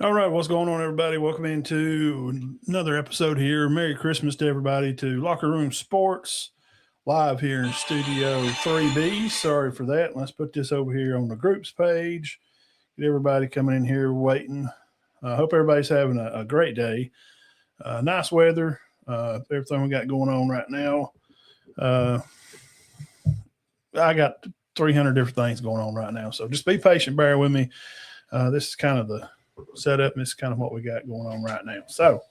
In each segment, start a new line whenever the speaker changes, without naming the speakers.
All right, what's going on, everybody? Welcome into another episode here. Merry Christmas to everybody to Locker Room Sports, live here in Studio 3B. Sorry for that. Let's put this over here on the groups page. Get everybody coming in here waiting. I hope everybody's having a great day. Nice weather, everything we got going on right now. Uh, I got 300 different things going on right now, so just be patient, bear with me. This is kind of the setup, and this is kind of what we got going on right now. So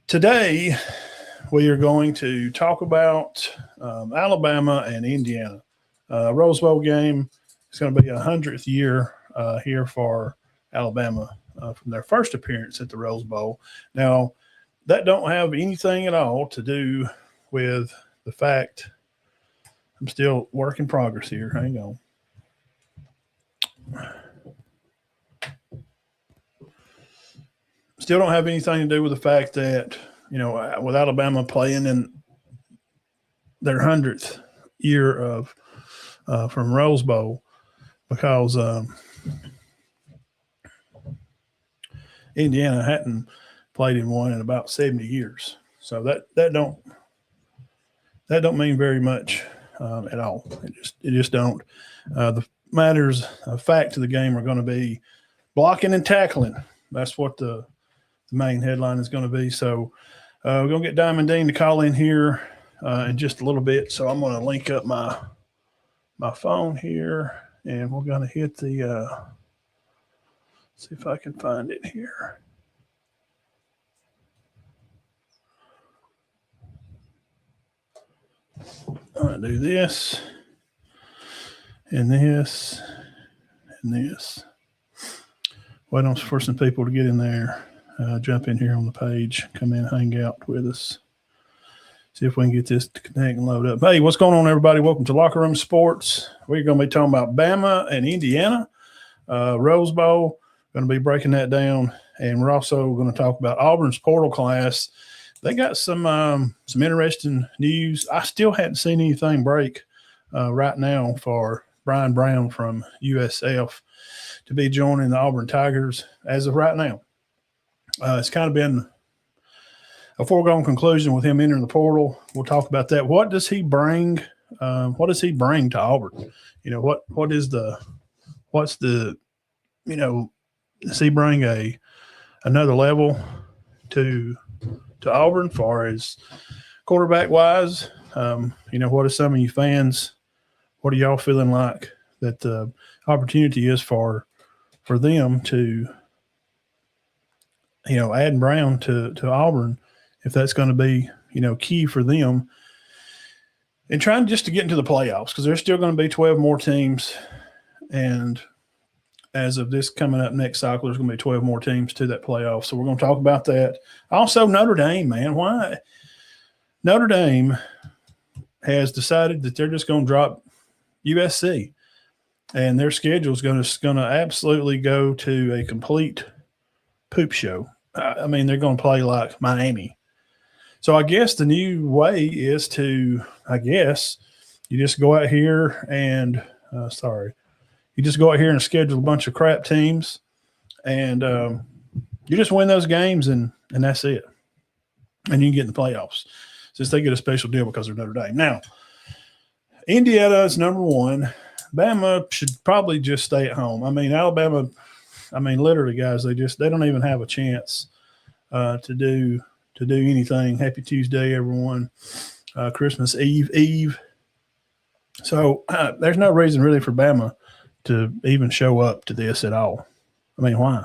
today we are going to talk about Alabama and Indiana. Rose Bowl game. It's going to be 100th year here for Alabama from their first appearance at the Rose Bowl. Now, that don't have anything at all to do with the fact I'm still work in progress here. Hang on. Still don't have anything to do with the fact that, with Alabama playing in their 100th year of from Rose Bowl, because Indiana hadn't played in one in about 70 years. So that don't mean very much at all. It just don't. The matters of fact of the game are going to be blocking and tackling. That's what the main headline is going to be. So we're going to get Diamond Dean to call in here in just a little bit. So I'm going to link up my phone here, and we're going to hit the see if I can find it here. I'm going to do this and this and this. Wait for some people to get in there. Jump in here on the page, come in, hang out with us. See if we can get this to connect and load up. Hey, what's going on, everybody? Welcome to Locker Room Sports. We're going to be talking about Bama and Indiana, Rose Bowl. Going to be breaking that down, and we're also going to talk about Auburn's portal class. They got some interesting news. I still hadn't seen anything break right now for Brian Brown from USF to be joining the Auburn Tigers as of right now. It's kind of been a foregone conclusion with him entering the portal. We'll talk about that. What does he bring? What does he bring to Auburn? What's the does he bring another level to Auburn as far as quarterback wise? What are some of you fans? What are y'all feeling like that the opportunity is for them to adding Brown to Auburn, if that's going to be, key for them, and trying just to get into the playoffs, because there's still going to be 12 more teams. And as of this coming up next cycle, there's going to be 12 more teams to that playoff. So we're going to talk about that. Also, Notre Dame, man. Why? Notre Dame has decided that they're just going to drop USC, and their schedule is going to absolutely go to a complete poop show. I mean, they're going to play like Miami. So I guess the new way is you just go out here and schedule a bunch of crap teams, and you just win those games, and that's it. And you can get in the playoffs since they get a special deal because they're Notre Dame. Now, Indiana is number one. Bama should probably just stay at home. I mean, Alabama – literally, guys, they don't even have a chance to do anything. Happy Tuesday, everyone. Christmas Eve. So there's no reason really for Bama to even show up to this at all. I mean, why?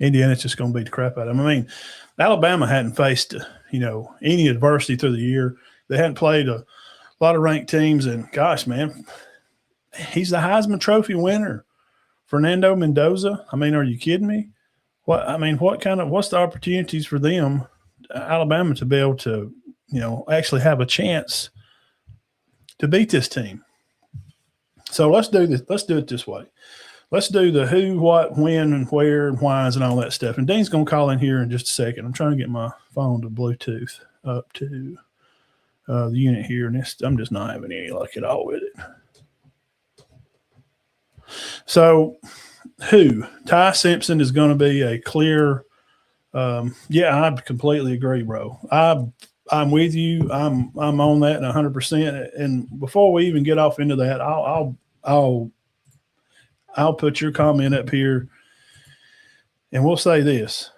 Indiana's just going to beat the crap out of them. I mean, Alabama hadn't faced any adversity through the year. They hadn't played a lot of ranked teams, and gosh, man, he's the Heisman Trophy winner. Fernando Mendoza. I mean, are you kidding me? What's the opportunities for them, Alabama, to be able to, actually have a chance to beat this team? So let's do this. Let's do it this way. Let's do the who, what, when, and where, and whys, and all that stuff. And Dean's going to call in here in just a second. I'm trying to get my phone to Bluetooth up to the unit here, and I'm just not having any luck at all with it. So who? Ty Simpson is going to be a clear. Yeah, I completely agree, bro. I'm with you. I'm on that 100%. And before we even get off into that, I'll put your comment up here, and we'll say this: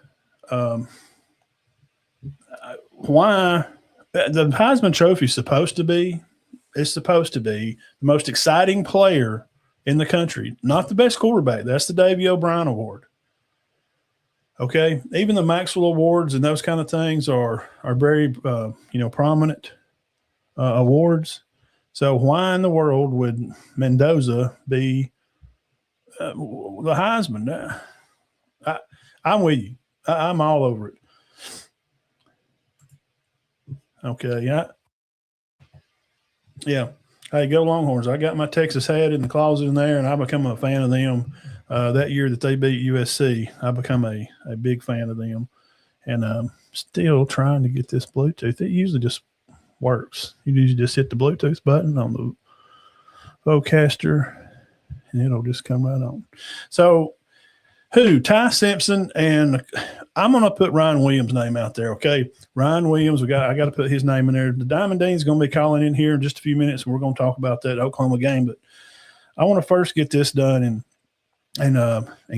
why the Heisman Trophy is supposed to be? It's supposed to be the most exciting player in the country, not the best quarterback. That's the Davey O'Brien Award. Okay, even the Maxwell Awards and those kind of things are very prominent awards. So why in the world would Mendoza be the Heisman? I'm with you. I'm all over it. Okay, yeah. Hey, go Longhorns! I got my Texas hat in the closet in there, and I become a fan of them. That year that they beat USC, I become a big fan of them, and still trying to get this Bluetooth. It usually just works. You usually just hit the Bluetooth button on the Vocaster, and it'll just come right on. So, who? Ty Simpson, and I'm going to put Ryan Williams' name out there. Okay, Ryan Williams. I got to put his name in there. The Diamond Dean's going to be calling in here in just a few minutes, and we're going to talk about that Oklahoma game. But I want to first get this done and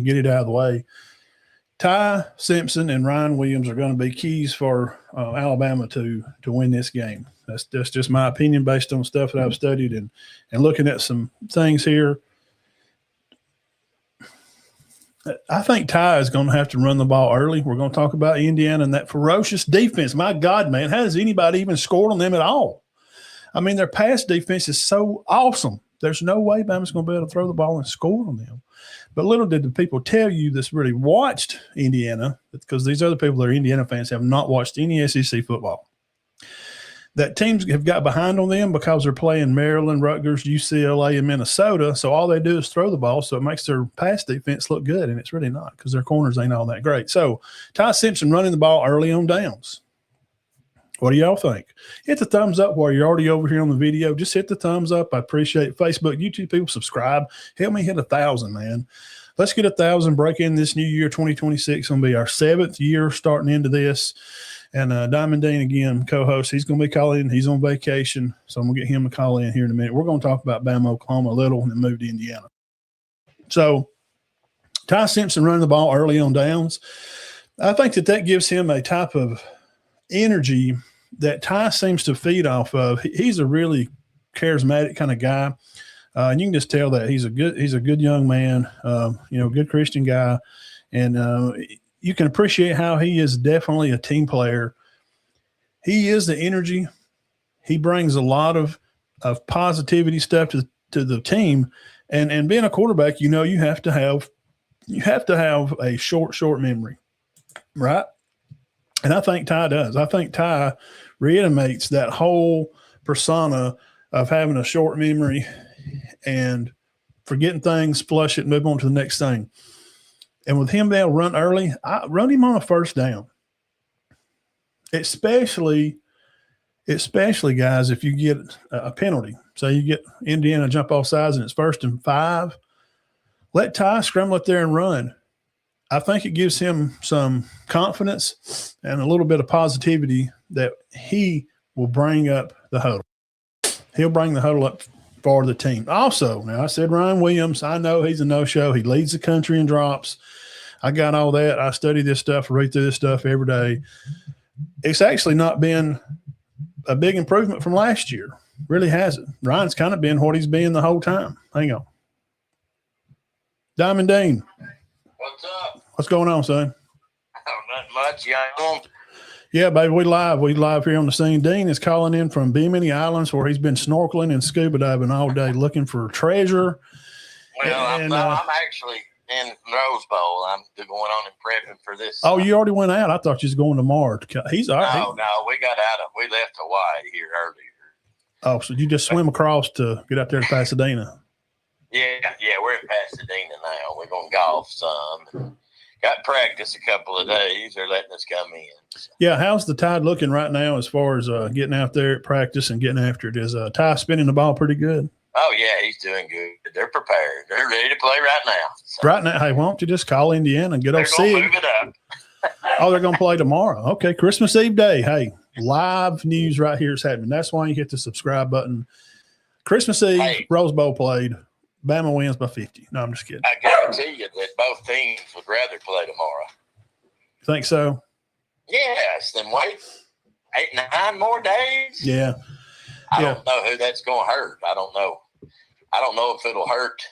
get it out of the way. Ty Simpson and Ryan Williams are going to be keys for Alabama to win this game. That's just my opinion based on stuff that I've studied and looking at some things here. I think Ty is going to have to run the ball early. We're going to talk about Indiana and that ferocious defense. My God, man, how has anybody even scored on them at all? I mean, their pass defense is so awesome. There's no way Bama's going to be able to throw the ball and score on them. But little did the people tell you that's really watched Indiana, because these other people that are Indiana fans have not watched any SEC football, that teams have got behind on them because they're playing Maryland, Rutgers, UCLA, and Minnesota. So all they do is throw the ball. So it makes their pass defense look good, and it's really not because their corners ain't all that great. So Ty Simpson running the ball early on downs. What do y'all think? Hit the thumbs up while you're already over here on the video. Just hit the thumbs up. I appreciate it. Facebook, YouTube people, subscribe. Help me hit 1,000, man. Let's get 1,000, break in this new year, 2026. It's going to be our 7th year starting into this. And Diamond Dean, again, co-host, he's going to be calling. He's on vacation, so I'm going to get him to call in here in a minute. We're going to talk about Bama, Oklahoma a little, and then move to Indiana. So Ty Simpson running the ball early on downs. I think that gives him a type of energy that Ty seems to feed off of. He's a really charismatic kind of guy. And you can just tell that he's a good young man, good Christian guy. And you can appreciate how he is definitely a team player. He is the energy. He brings a lot of positivity stuff to the team. And being a quarterback, you have to have a short memory, right? And I think Ty does. I think Ty reanimates that whole persona of having a short memory and forgetting things, flush it, move on to the next thing. And with him being able to run early, I run him on a first down. Especially guys, if you get a penalty. So you get Indiana jump off sides and it's 1st and 5. Let Ty scramble up there and run. I think it gives him some confidence and a little bit of positivity that he will bring up the huddle. He'll bring the huddle up for the team. Also, now I said Ryan Williams. I know he's a no-show. He leads the country in drops. I got all that. I study this stuff, read through this stuff every day. It's actually not been a big improvement from last year. Really hasn't. Ryan's kind of been what he's been the whole time. Hang on. Diamond Dean.
What's up?
What's going on, son?
Oh, not much. You ain't home?
Yeah, baby, we live here on the scene. Dean is calling in from Bimini Islands, where he's been snorkeling and scuba diving all day looking for treasure.
Well, I'm actually in Rose Bowl. I'm going on and prepping for this.
Oh, you already went out? I thought you was going tomorrow. He's all right.
No, we left Hawaii here earlier.
Oh, so you just swim across to get out there to Pasadena?
Yeah, we're in Pasadena now. We're going to golf some. Got practice a couple of days. They're letting us come in. So.
Yeah, how's the Tide looking right now as far as getting out there at practice and getting after it? Is Ty spinning the ball pretty good?
Oh yeah, he's doing good. They're prepared. They're ready to play right now. So
Right now, hey, why don't you just call Indiana and get
they're
off
going to
Sig?
move it up.
Oh, they're going to play tomorrow. Okay, Christmas Eve day. Hey, live news right here is happening. That's why you hit the subscribe button. Christmas Eve,
Hey.
Rose Bowl played. Bama wins by 50. No, I'm just kidding.
I guarantee you that both teams would rather play tomorrow.
Think so?
Yes, then wait 8, 9 more days.
Yeah.
I don't know who that's going to hurt. I don't know. I don't know if it'll hurt.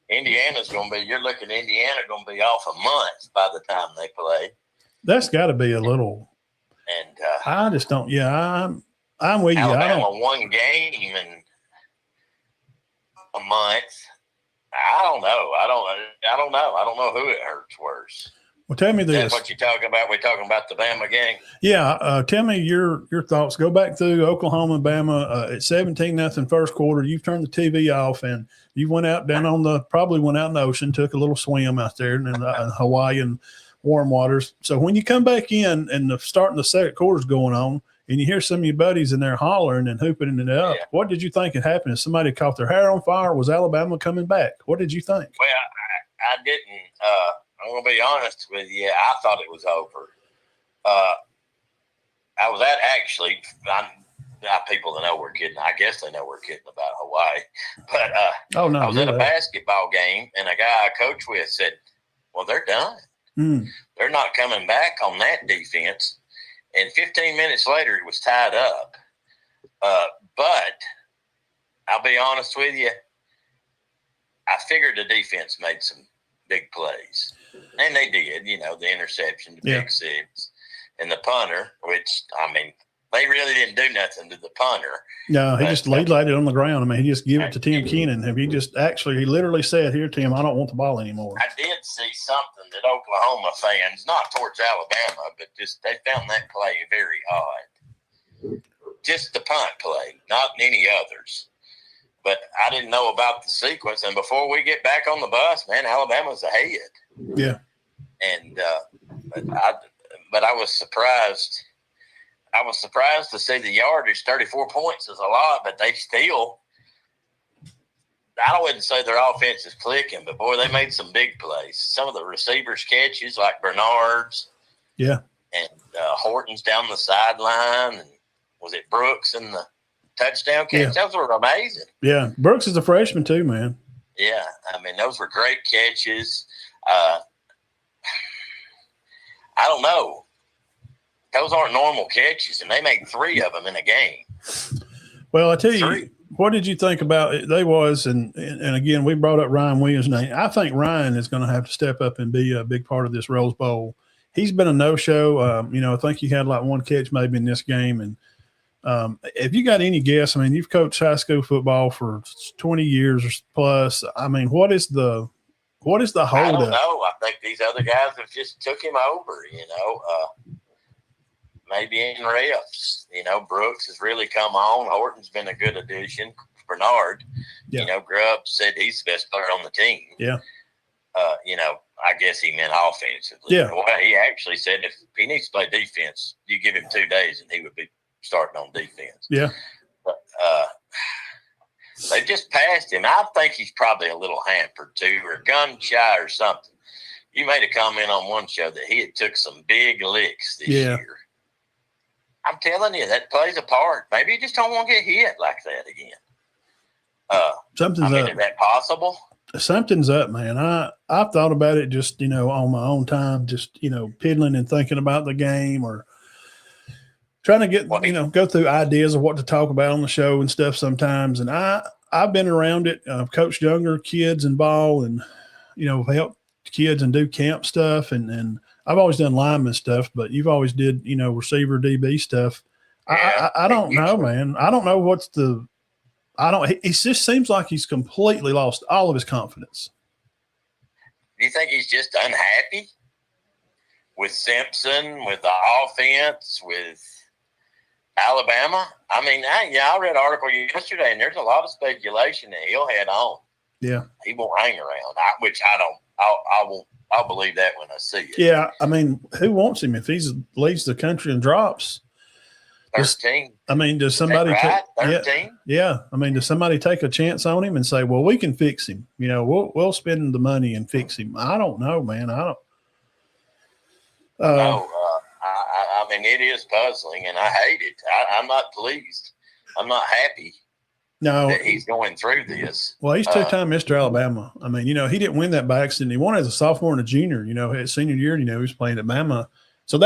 Indiana's going to be. You're looking at Indiana going to be off a month by the time they play.
That's got to be a little.
And
I just don't. Yeah, I'm with you.
Alabama won game in a month. I don't know. I don't know. I don't know who it hurts worse.
Well, tell me this.
That's what you talking about. We're talking about the Bama game.
Yeah, tell me your thoughts. Go back through Oklahoma and Bama at 17-0 first quarter. You've turned the TV off and you went out probably went out in the ocean, took a little swim out there in Hawaii and warm waters. So when you come back in and starting the second quarter's going on and you hear some of your buddies in there hollering and hooping it up, what did you think had happened? If somebody caught their hair on fire, was Alabama coming back? What did you think?
Well, I didn't. I'm going to be honest with you. I thought it was over. I was actually, people that know we're kidding. I guess they know we're kidding about Hawaii. But I was at a basketball game, and a guy I coach with said, well, they're done. They're not coming back on that defense. And 15 minutes later, it was tied up. But I'll be honest with you. I figured the defense made some big plays. And they did, the interception, the pick six, and the punter, which, they really didn't do nothing to the punter.
No, he just laid it on the ground. He just gave it to Tim Keenan. He literally said, here, Tim, I don't want the ball anymore.
I did see something that Oklahoma fans, not towards Alabama, but just they found that play very odd. Just the punt play, not any others. But I didn't know about the sequence. And before we get back on the bus, man, Alabama's ahead.
Yeah.
And but I was surprised. I was surprised to see the yardage. 34 points is a lot, but they still. I wouldn't say their offense is clicking, but boy, they made some big plays. Some of the receivers' catches, like Bernard's, and Horton's down the sideline, and was it Brooks and the touchdown catch? Those were amazing.
Yeah, Brooks is a freshman too, man.
Yeah, those were great catches. I don't know. Those aren't normal catches, and they made 3 of them in a game.
Well, I tell you, what did you think about it? And again, we brought up Ryan Williams' name. I think Ryan is going to have to step up and be a big part of this Rose Bowl. He's been a no-show. I think he had like one catch maybe in this game. And if you got any guess, you've coached high school football for 20 years plus. What is the holdup?
I don't know. I think these other guys have just took him over, maybe in refs. Brooks has really come on. Horton's been a good addition. Bernard, Grubb said he's the best player on the team.
Yeah.
I guess he meant offensively.
Yeah.
Well, he actually said if he needs to play defense, you give him 2 days and he would be starting on defense.
Yeah.
But they just passed him. I think he's probably a little hampered too, or gun shy or something. You made a comment on one show that he had took some big licks this year. I'm telling you, that plays a part. Maybe you just don't want to get hit like that again.
Something's up.
Is that possible?
Something's up, man. I've thought about it just, on my own time, just, piddling and thinking about the game or trying to get, go through ideas of what to talk about on the show and stuff sometimes. And I've been around it. I've coached younger kids in ball and, helped kids and do camp stuff. And I've always done lineman stuff, but you've always did, receiver DB stuff.
Yeah,
I don't know, man. I don't know it just seems like he's completely lost all of his confidence.
Do you think he's just unhappy with Simpson, with the offense, with Alabama? I read an article yesterday, and there's a lot of speculation that he'll head on.
Yeah.
He won't hang around, which I don't. I'll believe that when I see it.
Yeah, who wants him if he leaves the country and drops?
13.
I mean, does somebody
right? 13?
Yeah. I mean, does somebody take a chance on him and say, well, we can fix him? You know, we'll spend the money and fix him. I don't know, man. I don't.
No, I mean, it is puzzling, and I hate it. I'm not pleased. I'm not happy.
No,
that he's going through this.
Well, he's two-time Mr. Alabama. I mean, you know, he didn't win that by accident. He won as a sophomore and a junior. You know, his senior year, you know, he was playing at Bama. So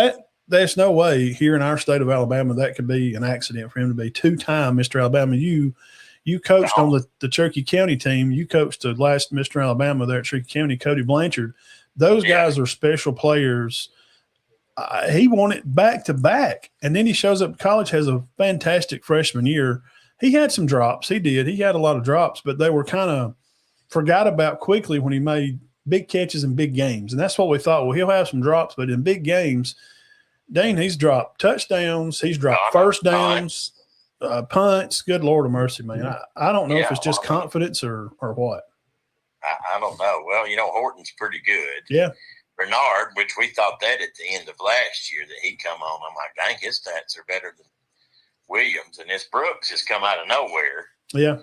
there's no way here in our state of Alabama that could be an accident for him to be two-time Mr. Alabama. You coached on the Cherokee County team. You coached the last Mr. Alabama there at Cherokee County, Cody Blanchard. Those guys are special players. He won it back-to-back, and then he shows up at college, has a fantastic freshman year. He had some drops. He did. He had a lot of drops, but they were kind of forgot about quickly when he made big catches in big games. And that's what we thought. Well, he'll have some drops, but in big games, Dane, he's dropped touchdowns. He's dropped first downs, punts. Good Lord of mercy, man. I don't know if it's just confidence or what.
I don't know. Well, you know, Horton's pretty good.
Yeah.
Bernard, which we thought that at the end of last year that he'd come on. I'm like, dang, his stats are better than Williams, and this Brooks has come out of nowhere.
Yeah.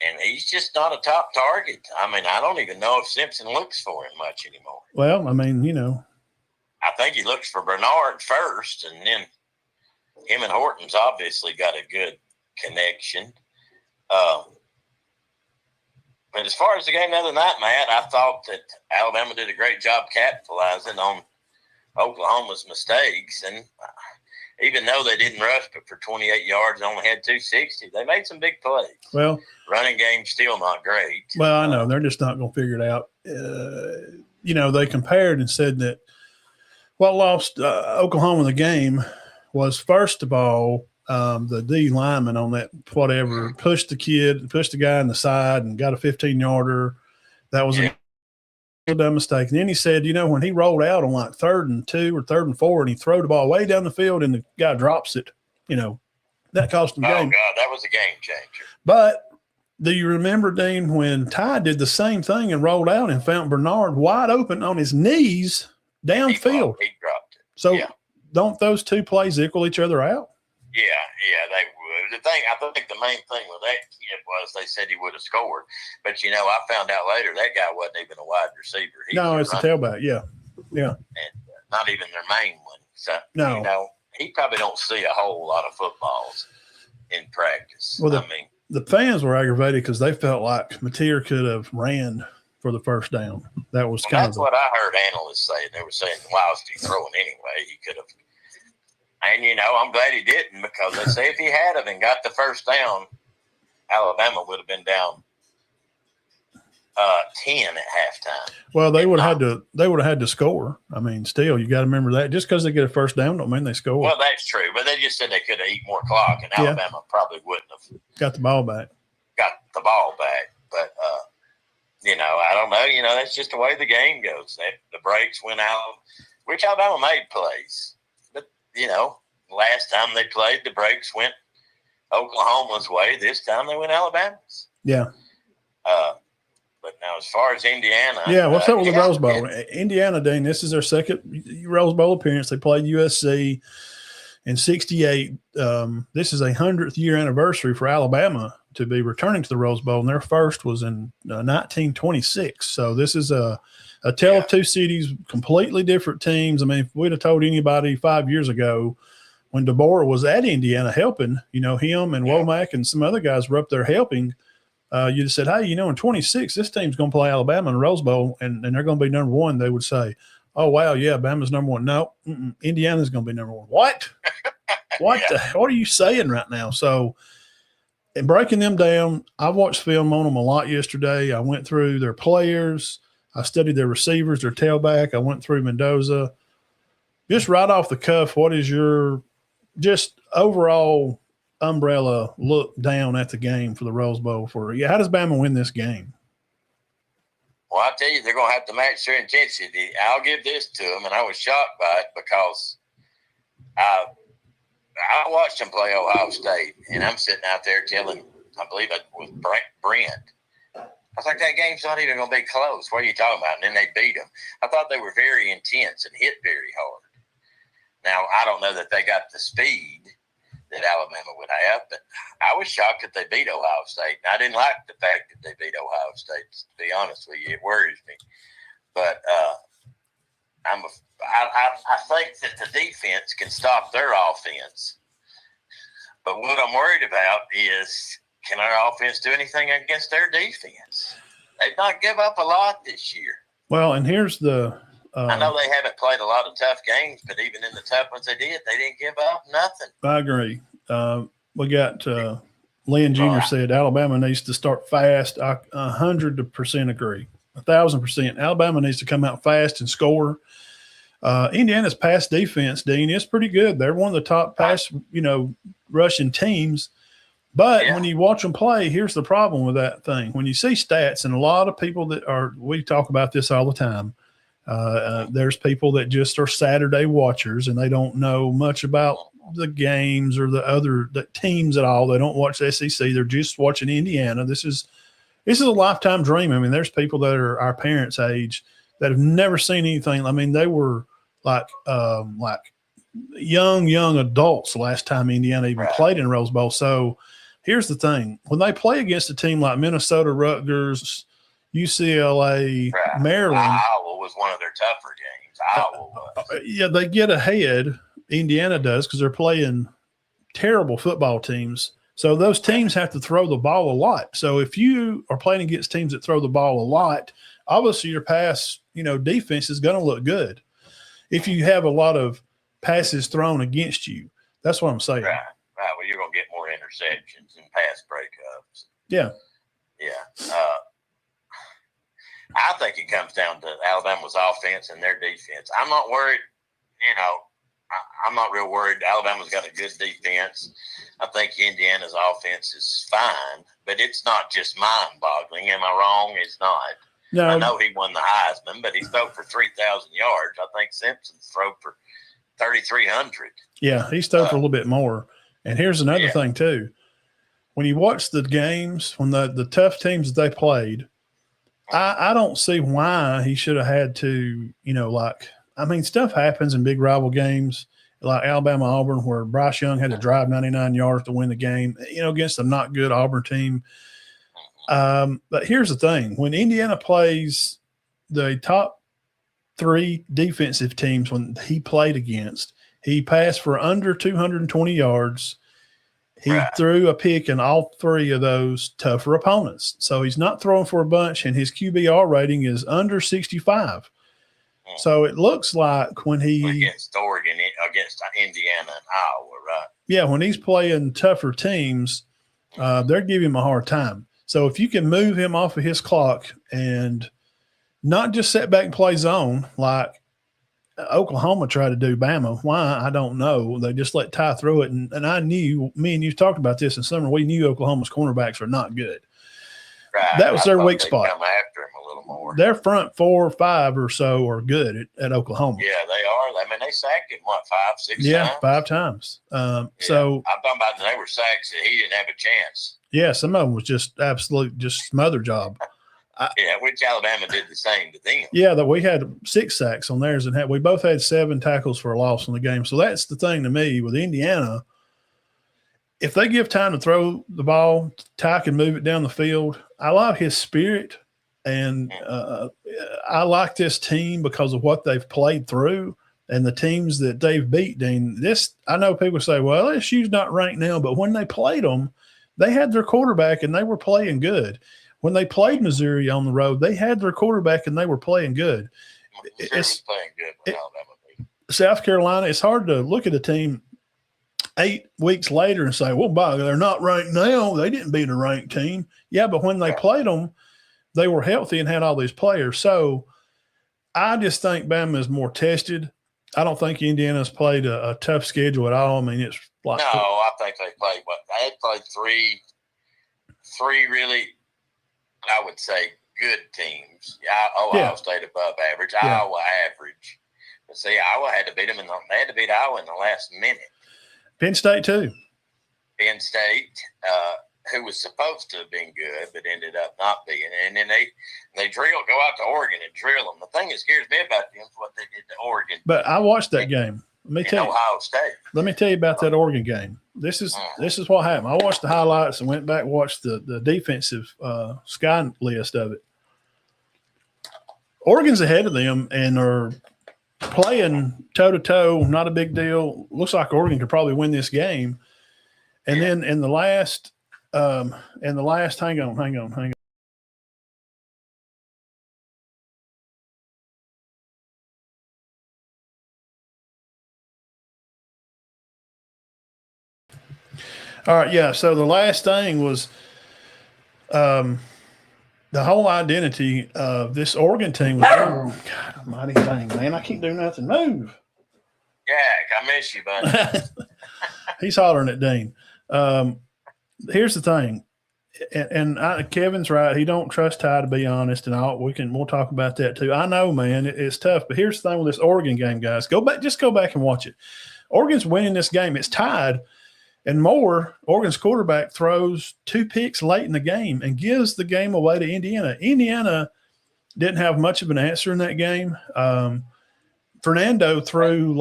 And he's just not a top target. I mean, I don't even know if Simpson looks for him much anymore.
Well, I mean, you know.
I think he looks for Bernard first, and then him and Horton's obviously got a good connection. But as far as the game the other night, Matt, I thought that Alabama did a great job capitalizing on Oklahoma's mistakes, and even though they didn't rush but for 28 yards and only had 260, they made some big plays.
Well,
running game still not great.
Well, I know they're just not going to figure it out. You know, they compared and said that what lost Oklahoma the game was, first of all, the D lineman on that whatever pushed the guy in the side and got a 15-yarder. That was a dumb mistake. And then he said, you know, when he rolled out on like 3rd and 2 or 3rd and 4 and he threw the ball way down the field and the guy drops it, you know, that cost him the game.
Oh, God, that was a game changer.
But do you remember, Dean, when Ty did the same thing and rolled out and found Bernard wide open on his knees downfield?
He dropped it.
So don't those two plays equal each other out?
Yeah, they would. I think the main thing with that kid was they said he would have scored. But, you know, I found out later that guy wasn't even a wide receiver.
No, it's a tailback, yeah.
And not even their main one. So,
no.
You know, he probably don't see a whole lot of footballs in practice.
Well, the fans were aggravated because they felt like Mateer could have ran for the first down. That was
that's what I heard analysts say. They were saying, why was he throwing anyway? He could have. And, you know, I'm glad he didn't, because they say if he had of and got the first down, Alabama would have been down 10 at halftime.
Well, they would have had to score. I mean, still, you got to remember that. Just because they get a first down don't mean they score.
Well, that's true. But they just said they could have eaten more clock, and Alabama probably wouldn't have
got the ball back. But,
you know, I don't know. You know, that's just the way the game goes. The breaks went out, which Alabama made plays. But, you know, last time they played, the breaks went Oklahoma's way. This time they went Alabama's.
Yeah.
But now, as far as Indiana.
Yeah, what's up with the Rose Bowl? Indiana, Dean, this is their second Rose Bowl appearance. They played USC in '68. This is a 100th year anniversary for Alabama to be returning to the Rose Bowl, and their first was in 1926. So this is a tale of two cities, completely different teams. I mean, if we'd have told anybody 5 years ago when DeBoer was at Indiana helping, you know, him and Womack and some other guys were up there helping, you'd have said, hey, you know, in 26, this team's going to play Alabama in the Rose Bowl, and they're going to be number one. They would say, oh, wow, yeah, Bama's number one. No, Indiana's going to be number one. What? What are you saying right now? So, and breaking them down, I watched film on them a lot yesterday. I went through their players. I studied their receivers, their tailback. I went through Mendoza. Just right off the cuff, what is your just overall umbrella look down at the game for the Rose Bowl? How does Bama win this game?
Well, I tell you, they're going to have to match their intensity. I'll give this to them, and I was shocked by it because I watched them play Ohio State, and I'm sitting out there telling, I believe it was Brent. I was like, that game's not even going to be close. What are you talking about? And then they beat them. I thought they were very intense and hit very hard. Now, I don't know that they got the speed that Alabama would have, but I was shocked that they beat Ohio State. And I didn't like the fact that they beat Ohio State, to be honest with you. It worries me. But I think that the defense can stop their offense. But what I'm worried about is, can our offense do anything against their defense? They've not give up a lot this year.
Well, and here's the
I know they haven't played a lot of tough games, but even in the tough ones they didn't give up nothing.
I agree. We got Lynn Jr. said Alabama needs to start fast. I 100% agree. 1,000%. Alabama needs to come out fast and score. Indiana's pass defense, Dean, is pretty good. They're one of the top pass, rushing teams. But when you watch them play, here's the problem with that thing. When you see stats, and a lot of people we talk about this all the time, there's people that just are Saturday watchers and they don't know much about the games or the teams at all. They don't watch the SEC. They're just watching Indiana. This is a lifetime dream. I mean, there's people that are our parents' age that have never seen anything. I mean, they were like young adults the last time Indiana even played in Rose Bowl. So here's the thing. When they play against a team like Minnesota, Rutgers, UCLA, Maryland.
Iowa was one of their tougher games. Iowa was.
Yeah, they get ahead. Indiana does because they're playing terrible football teams. So those teams have to throw the ball a lot. So if you are playing against teams that throw the ball a lot, obviously your pass, defense is going to look good. If you have a lot of passes thrown against you, that's what I'm saying.
Right. Well, you're going to get more interceptions and pass breakups.
Yeah.
Yeah. I think it comes down to Alabama's offense and their defense. I'm not worried, I'm not real worried. Alabama's got a good defense. I think Indiana's offense is fine, but it's not just mind-boggling. Am I wrong? It's not.
No.
I know he won the Heisman, but he threw for 3,000 yards. I think Simpson threw for 3,300.
Yeah, he's thrown for a little bit more. And here's another thing, too. When you watch the games, when the tough teams that they played, I don't see why he should have had to, stuff happens in big rival games like Alabama-Auburn where Bryce Young had to drive 99 yards to win the game, against a not good Auburn team. But here's the thing. When Indiana plays the top three defensive teams when he played against, he passed for under 220 yards. He threw a pick in all three of those tougher opponents. So he's not throwing for a bunch, and his QBR rating is under 65. So it looks like when he –
against Oregon, against Indiana and Iowa, right?
Yeah, when he's playing tougher teams, they're giving him a hard time. So if you can move him off of his clock and not just sit back and play zone like Oklahoma tried to do Bama. Why, I don't know. They just let Ty throw it. And I knew, me and you talked about this in summer, we knew Oklahoma's cornerbacks are not good.
Right.
That was their weak spot.
Come after him a little more.
Their front 4 or 5 or so are good at Oklahoma.
Yeah, they are. I mean, they sacked him, 5, 6 times?
Yeah, 5 times. So
I'm talking about they were sacks that he didn't have a chance.
Yeah, some of them was just absolute, just smother job.
Which Alabama did the same to them.
Yeah, that we had 6 sacks on theirs, and we both had 7 tackles for a loss in the game. So that's the thing to me with Indiana. If they give time to throw the ball, Ty can move it down the field. I like his spirit, and I like this team because of what they've played through and the teams that they've beat. Dean, I know people say, well, LSU's not ranked now, but when they played them, they had their quarterback and they were playing good. When they played Missouri on the road, they had their quarterback and they were playing good.
It's playing good with Alabama.
South Carolina, it's hard to look at a team 8 weeks later and say, well, they're not ranked now. They didn't beat a ranked team. Yeah, but when they played them, they were healthy and had all these players. So I just think Bama is more tested. I don't think Indiana's played a tough schedule at all. I mean, it's like –
No, I think they played they had played three really – I would say good teams. Ohio State above average, Iowa average. But see, Iowa had to beat them they had to beat Iowa in the last minute.
Penn State too.
Penn State, who was supposed to have been good, but ended up not being. And then they go out to Oregon and drill them. The thing that scares me about them is what they did to Oregon.
But I watched that game.
Ohio State.
Let me tell you about that Oregon game. This is what happened. I watched the highlights and went back and watched the defensive sky list of it. Oregon's ahead of them and are playing toe-to-toe, not a big deal. Looks like Oregon could probably win this game. And then in the last hang on. All right, yeah. So the last thing was the whole identity of this Oregon team was God almighty thing, man. I can't do nothing. Move.
Yeah, I miss you, buddy.
He's hollering at Dean. Here's the thing, and Kevin's right. He don't trust Ty, to be honest, and we'll talk about that too. I know, man, it's tough. But here's the thing with this Oregon game, guys. Go back and watch it. Oregon's winning this game. It's tied. And Oregon's quarterback throws 2 picks late in the game and gives the game away to Indiana. Indiana didn't have much of an answer in that game. Fernando threw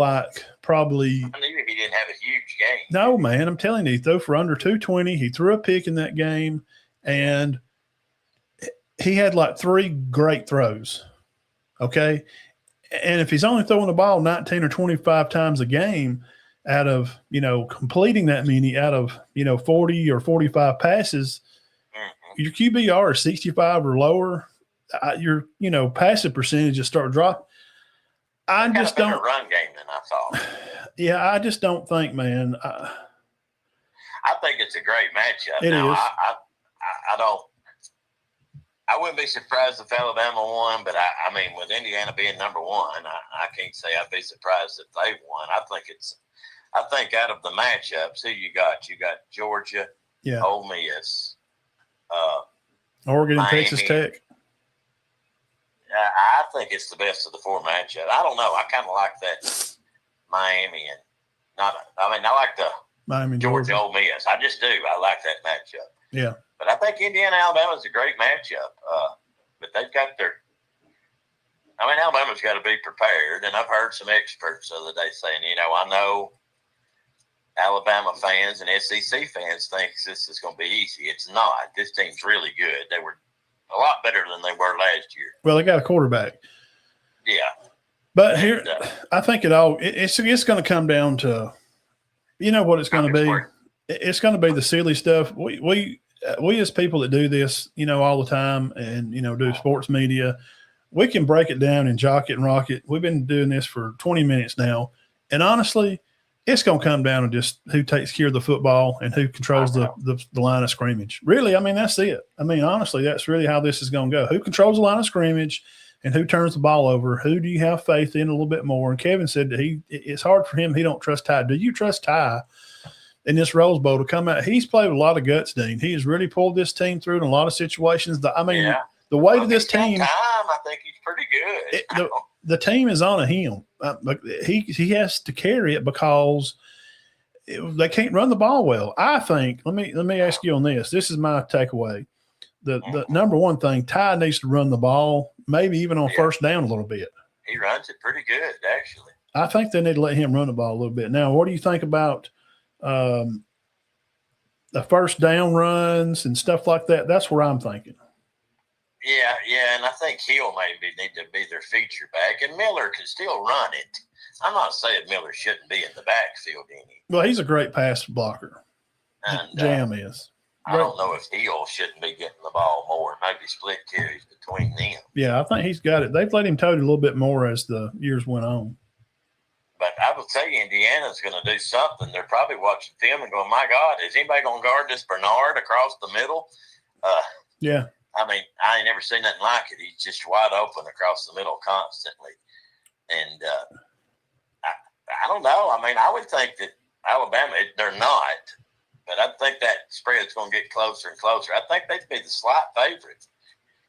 probably –
I knew he didn't have a huge game.
No, man, I'm telling you, he threw for under 220. He threw a pick in that game, and he had 3 great throws, okay? And if he's only throwing the ball 19 or 25 times a game – out of, completing that many out of, 40 or 45 passes, your QBR is 65 or lower. Your, passive percentages start dropping. I just don't
run game than I thought.
Yeah, I just don't think, man.
I think it's a great matchup.
It is.
I wouldn't be surprised if Alabama won, but I mean, with Indiana being number 1, I can't say I'd be surprised if they won. I think out of the matchups, who you got? You got Georgia, Ole Miss,
Oregon, and
Miami.
Texas Tech.
I think it's the best of the 4 matchups. I don't know. I kind of like that Miami I like the
Miami,
Georgia, Ole Miss. I just do. I like that matchup.
Yeah.
But I think Indiana, Alabama is a great matchup. But they've got Alabama's got to be prepared. And I've heard some experts the other day saying, I know Alabama fans and SEC fans think this is going to be easy. It's not. This team's really good. They were a lot better than they were last year.
Well, they got a quarterback.
Yeah.
But here, I think it's going to come down to, what it's going to be. It's going to be the silly stuff. We as people that do this, all the time and, do sports media, we can break it down and jock it and rock it. We've been doing this for 20 minutes now. And honestly, it's going to come down to just who takes care of the football and who controls the line of scrimmage. Really, I mean, that's it. I mean, honestly, that's really how this is going to go. Who controls the line of scrimmage and who turns the ball over? Who do you have faith in a little bit more? And Kevin said that it's hard for him. He don't trust Ty. Do you trust Ty in this Rose Bowl to come out? He's played with a lot of guts, Dean. He has really pulled this team through in a lot of situations. The weight of this team.
I think he's pretty good.
The team is on him. He has to carry it because they can't run the ball well. I think. Let me ask you on this. This is my takeaway. The number one thing, Ty needs to run the ball, maybe even on first down a little bit.
He runs it pretty good, actually.
I think they need to let him run the ball a little bit. Now, what do you think about the first down runs and stuff like that? That's where I'm thinking.
Yeah, and I think Hill maybe need to be their feature back, and Miller can still run it. I'm not saying Miller shouldn't be in the backfield any.
Well, he's a great pass blocker.
And,
Jam is.
I don't know if Hill shouldn't be getting the ball more, maybe split carries between them.
Yeah, I think he's got it. They've let him tote it a little bit more as the years went on.
But I would say Indiana's going to do something. They're probably watching film and going, my God, is anybody going to guard this Bernard across the middle?
Yeah.
I mean, I ain't never seen nothing like it. He's just wide open across the middle constantly. And I don't know. I mean, I would think that Alabama, they're not. But I think that spread's going to get closer and closer. I think they'd be the slight favorites.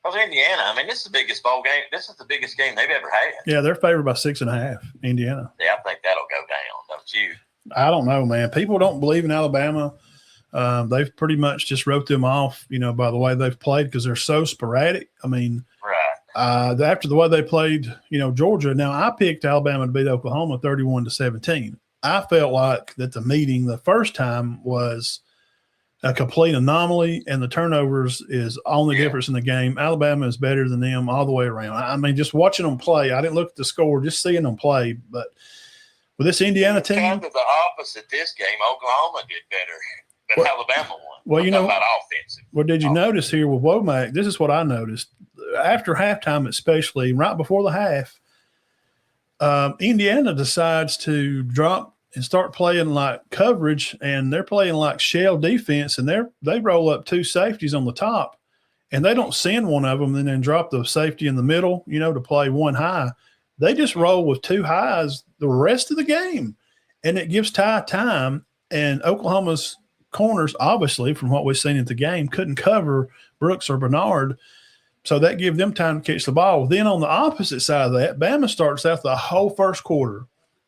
Because Indiana, I mean, this is the biggest bowl game. This is the biggest game they've ever had.
Yeah, they're favored by 6.5, Indiana.
Yeah, I think that'll go down, don't you?
I don't know, man. People don't believe in Alabama. They've pretty much just wrote them off, by the way they've played because they're so sporadic. I mean,
right.
after the way they played, Georgia. Now I picked Alabama to beat Oklahoma 31-17. I felt like that the meeting the first time was a complete anomaly, and the turnovers is only difference in the game. Alabama is better than them all the way around. I mean, just watching them play, I didn't look at the score, just seeing them play. But with this Indiana team,
kind of the opposite this game. Oklahoma did better, but Alabama won.
Well,
about offensive.
Well, did you notice here with Womack? This is what I noticed after halftime, especially right before the half. Indiana decides to drop and start playing like coverage, and they're playing like shell defense, and they roll up two safeties on the top, and they don't send one of them and then drop the safety in the middle, to play one high. They just roll with two highs the rest of the game, and it gives Ty time. And Oklahoma's corners, obviously, from what we've seen at the game, couldn't cover Brooks or Bernard, so that gave them time to catch the ball. Then on the opposite side of that, Bama starts out the whole first quarter.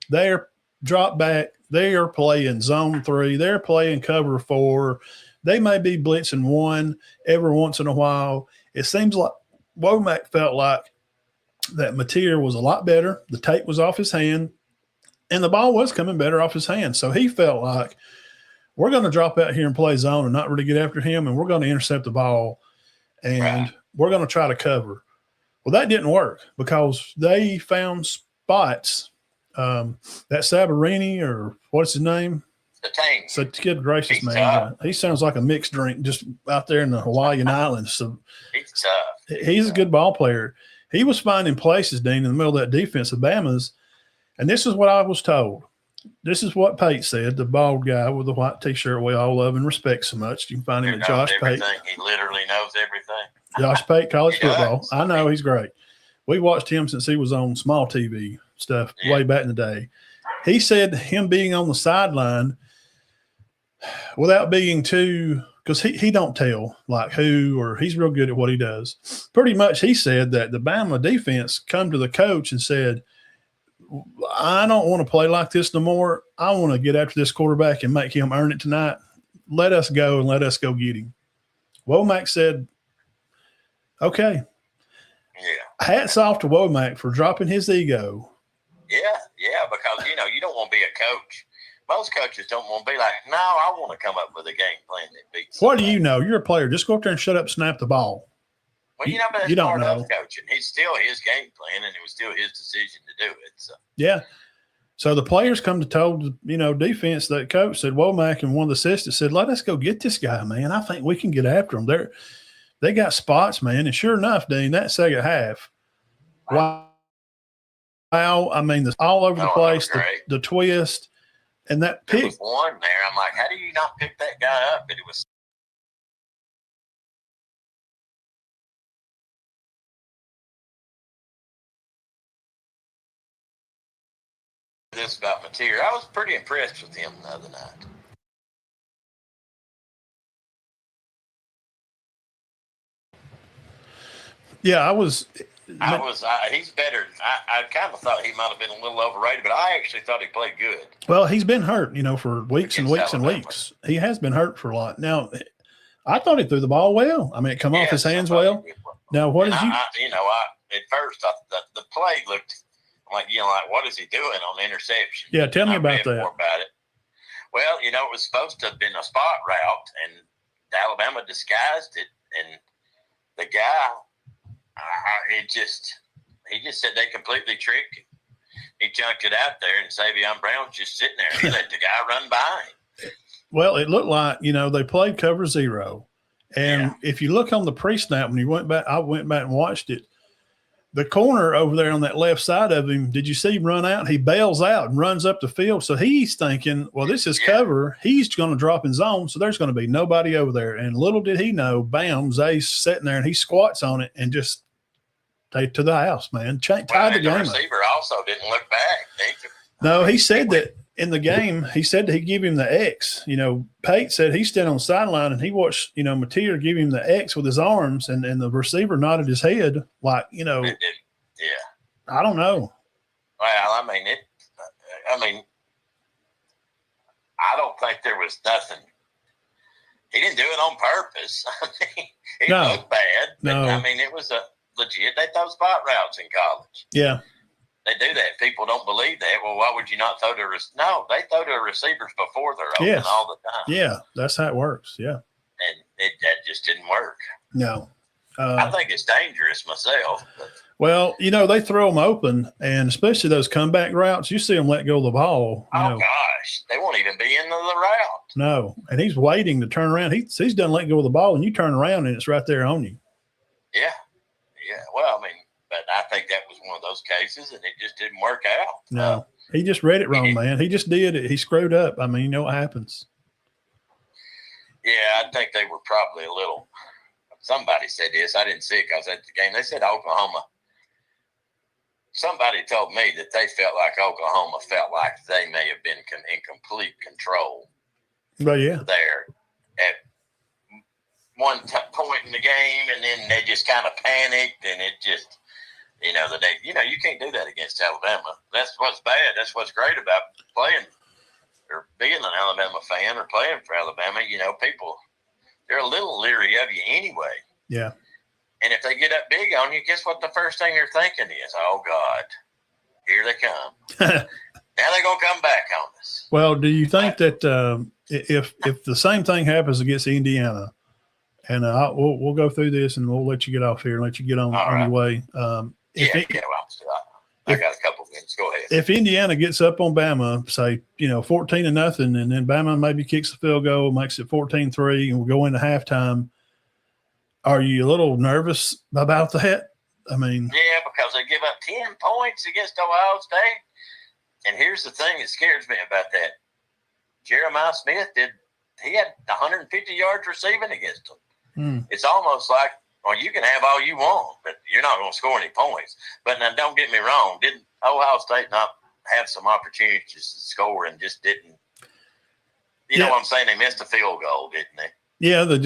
They're drop back. They are playing zone 3. They're playing cover 4. They may be blitzing 1 every once in a while. It seems like Womack felt like that Mateer was a lot better. The tape was off his hand, and the ball was coming better off his hand. So he felt like we're going to drop out here and play zone and not really get after him, and we're going to intercept the ball, and we're going to try to cover. Well, that didn't work because they found spots. That Sabarini, or what's his name? So good gracious, man. He sounds like a mixed drink just out there in the Hawaiian Islands. So he's a good ball player. He was finding places, Dean, in the middle of that defense of Bama's. And this is what I was told. This is what Pate said, the bald guy with the white T-shirt we all love and respect so much. You can find him at Josh Pate.
He literally knows everything.
Josh Pate, college football. I know, he's great. We watched him since he was on small TV stuff way back in the day. He said him being on the sideline without being too – because he don't tell like who, or he's real good at what he does. Pretty much he said that the Bama defense come to the coach and said, I don't want to play like this no more. I want to get after this quarterback and make him earn it tonight. Let us go and let us go get him. Womack said, okay.
Yeah.
Hats off to Womack for dropping his ego.
Yeah, because, you don't want to be a coach. Most coaches don't want to be like, no, I want to come up with a game plan that beats
What do you know? You're a player. Just go up there and shut up, snap the ball.
Well, but that's part of coaching. It's still his game plan, and it was still his decision to do it. So.
Yeah. So the players come to told, defense, that coach said, Womack and one of the assistants said, let us go get this guy, man. I think we can get after him. They got spots, man. And sure enough, Dean, that second half, wow, I mean, all over the place, the twist, and that pick.
There was one there. I'm like, how do you not pick that guy up? And it was this about Mateer. I was pretty impressed with him the other night.
Yeah, I was.
He's better. I kind of thought he might have been a little overrated, but I actually thought he played good.
Well, he's been hurt, for weeks and weeks and weeks. He has been hurt for a lot. Now, I thought he threw the ball well. I mean, it come off his hands well. Now, what did you?
At first, the play looked like, what is he doing on the interception?
Yeah, tell me about that.
More about it. Well, it was supposed to have been a spot route, and Alabama disguised it, and the guy. He just said they completely tricked him. He chunked it out there, and Savion Brown's just sitting there. He let the guy run by him.
Well, it looked like, they played cover 0. And if you look on the pre-snap, when I went back and watched it, the corner over there on that left side of him, did you see him run out? He bails out and runs up the field. So he's thinking, well, this is cover. He's going to drop in zone, so there's going to be nobody over there. And little did he know, bam, Zay's sitting there, and he squats on it and just take to the house, man. Tied the game up.
The receiver also didn't look back.
No, he said that in the game, he said that he gave him the X. Pate said he stood on the sideline and he watched, Mateer give him the X with his arms, and the receiver nodded his head like,
Yeah.
I don't know.
Well, I don't think there was nothing. He didn't do it on purpose. It looked bad. But,
no.
It was legit. They throw spot routes in college.
Yeah.
They do that. People don't believe that. Well, why would you not throw to No, they throw to receivers before they're open all the time.
Yeah, that's how it works. Yeah.
And that just didn't work.
No.
I think it's dangerous myself. But.
Well, they throw them open, and especially those comeback routes, you see them let go of the ball.
Gosh, they won't even be into the route.
No, and he's waiting to turn around. He's done let go of the ball, and you turn around, and it's right there on you.
Yeah. Well, I mean, but I think that was one of those cases, and it just didn't work out.
No, he just read it wrong, man. He just did it. He screwed up. I mean, you know what happens.
Yeah, I think they were probably a little. Somebody said this. I didn't see it because I was at the game. They said Oklahoma. Somebody told me that they felt like Oklahoma felt like they may have been in complete control.
Well, yeah.
There at one point in the game, and then they just kind of panicked, and it just, you can't do that against Alabama. That's what's bad. That's what's great about playing or being an Alabama fan or playing for Alabama. People, they're a little leery of you anyway.
Yeah.
And if they get up big on you, guess what the first thing they're thinking is? Oh, God, here they come. Now they're going to come back on us.
Well, do you think that if the same thing happens against Indiana, and we'll go through this and we'll let you get off here and let you get on your way.
I got a couple of minutes. Go ahead.
If Indiana gets up on Bama, say, 14-0, and then Bama maybe kicks the field goal, makes it 14-3, and we'll go into halftime, are you a little nervous about that? I mean,
yeah, because they give up 10 points against Ohio State. And here's the thing that scares me about that. Jeremiah Smith he had 150 yards receiving against them. It's almost like, well, you can have all you want, but you're not going to score any points. But now, don't get me wrong. Didn't Ohio State not have some opportunities to score and just didn't? You know what I'm saying? They missed a field goal, didn't they?
Yeah, they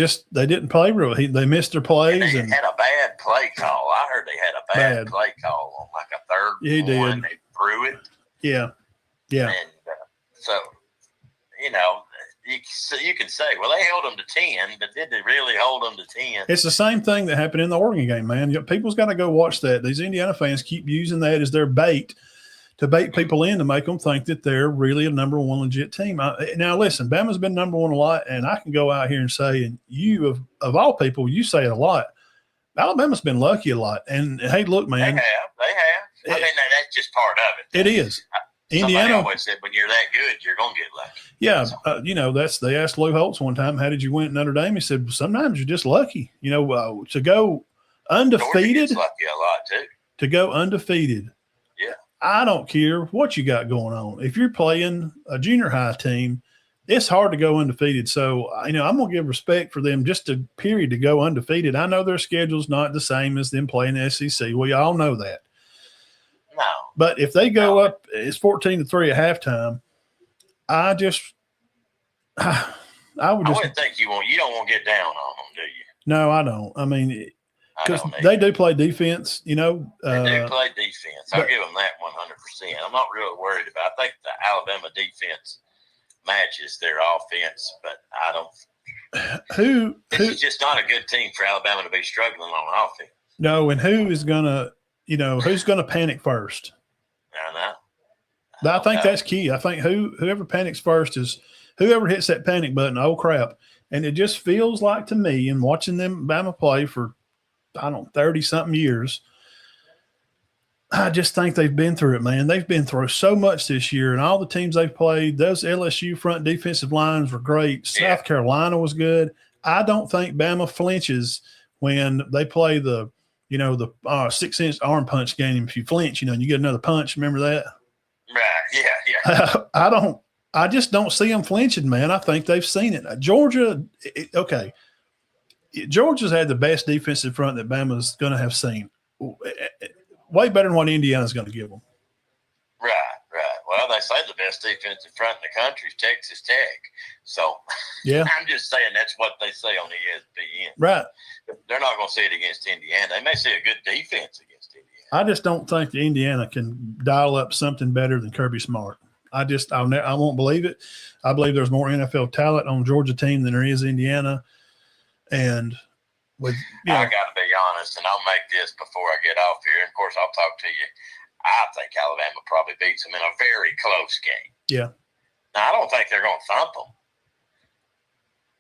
didn't play real. They missed their plays.
They had a bad play call. I heard they had a bad play call on like a third
he
one.
Did.
They threw it.
Yeah.
And so, you can say, well, they held them to 10, but did they really hold them to 10?
It's the same thing that happened in the Oregon game, man. People's got to go watch that. These Indiana fans keep using that as their bait to bait people in to make them think that they're really a number one legit team. Now, listen, Bama's been number one a lot, and I can go out here and say, and you, of all people, you say it a lot, Alabama's been lucky a lot. And, hey, look, man.
They have. I mean, that's just part of it.
It is.
Indiana somebody always said when you're that good, you're going to get lucky.
Yeah. They asked Lou Holtz one time, how did you win at Notre Dame? He said, sometimes you're just lucky. To go undefeated.
Georgia gets lucky a lot, too.
To go undefeated.
Yeah.
I don't care what you got going on. If you're playing a junior high team, it's hard to go undefeated. So, I'm going to give respect for them just a period to go undefeated. I know their schedule's not the same as them playing the SEC. We all know that.
No.
But if they go up, it's 14-3 at halftime. I wouldn't
think you don't want to get down on them, do you?
No, I don't. I mean, because they do play defense, They do
play defense. I'll give them that 100%. I'm not really worried about it. I think the Alabama defense matches their offense, but I don't. It's just not a good team for Alabama to be struggling on offense.
No, and who is going to who's going to panic first?
I know.
I think that's key. I think whoever panics first is whoever hits that panic button. Oh, crap. And it just feels like to me, and watching them Bama play for, 30-something years, I just think they've been through it, man. They've been through so much this year, and all the teams they've played, those LSU front defensive lines were great. South Carolina was good. I don't think Bama flinches when they play the 6-inch arm punch game. If you flinch, and you get another punch. Remember that?
Right. Yeah.
I just don't see them flinching, man. I think they've seen it. Georgia, okay. Georgia's had the best defensive front that Bama's going to have seen. Way better than what Indiana's going to give them.
Right. Well, they say the best defensive front in the country is Texas Tech. So,
yeah,
I'm just saying that's what they say on ESPN.
Right.
They're not going to see it against Indiana. They may see a good defense against Indiana.
I just don't think the Indiana can dial up something better than Kirby Smart. I won't believe it. I believe there's more NFL talent on Georgia team than there is Indiana. And
I got to be honest, and I'll make this before I get off here. And of course, I'll talk to you. I think Alabama probably beats them in a very close game.
Yeah.
Now, I don't think they're going to thump them.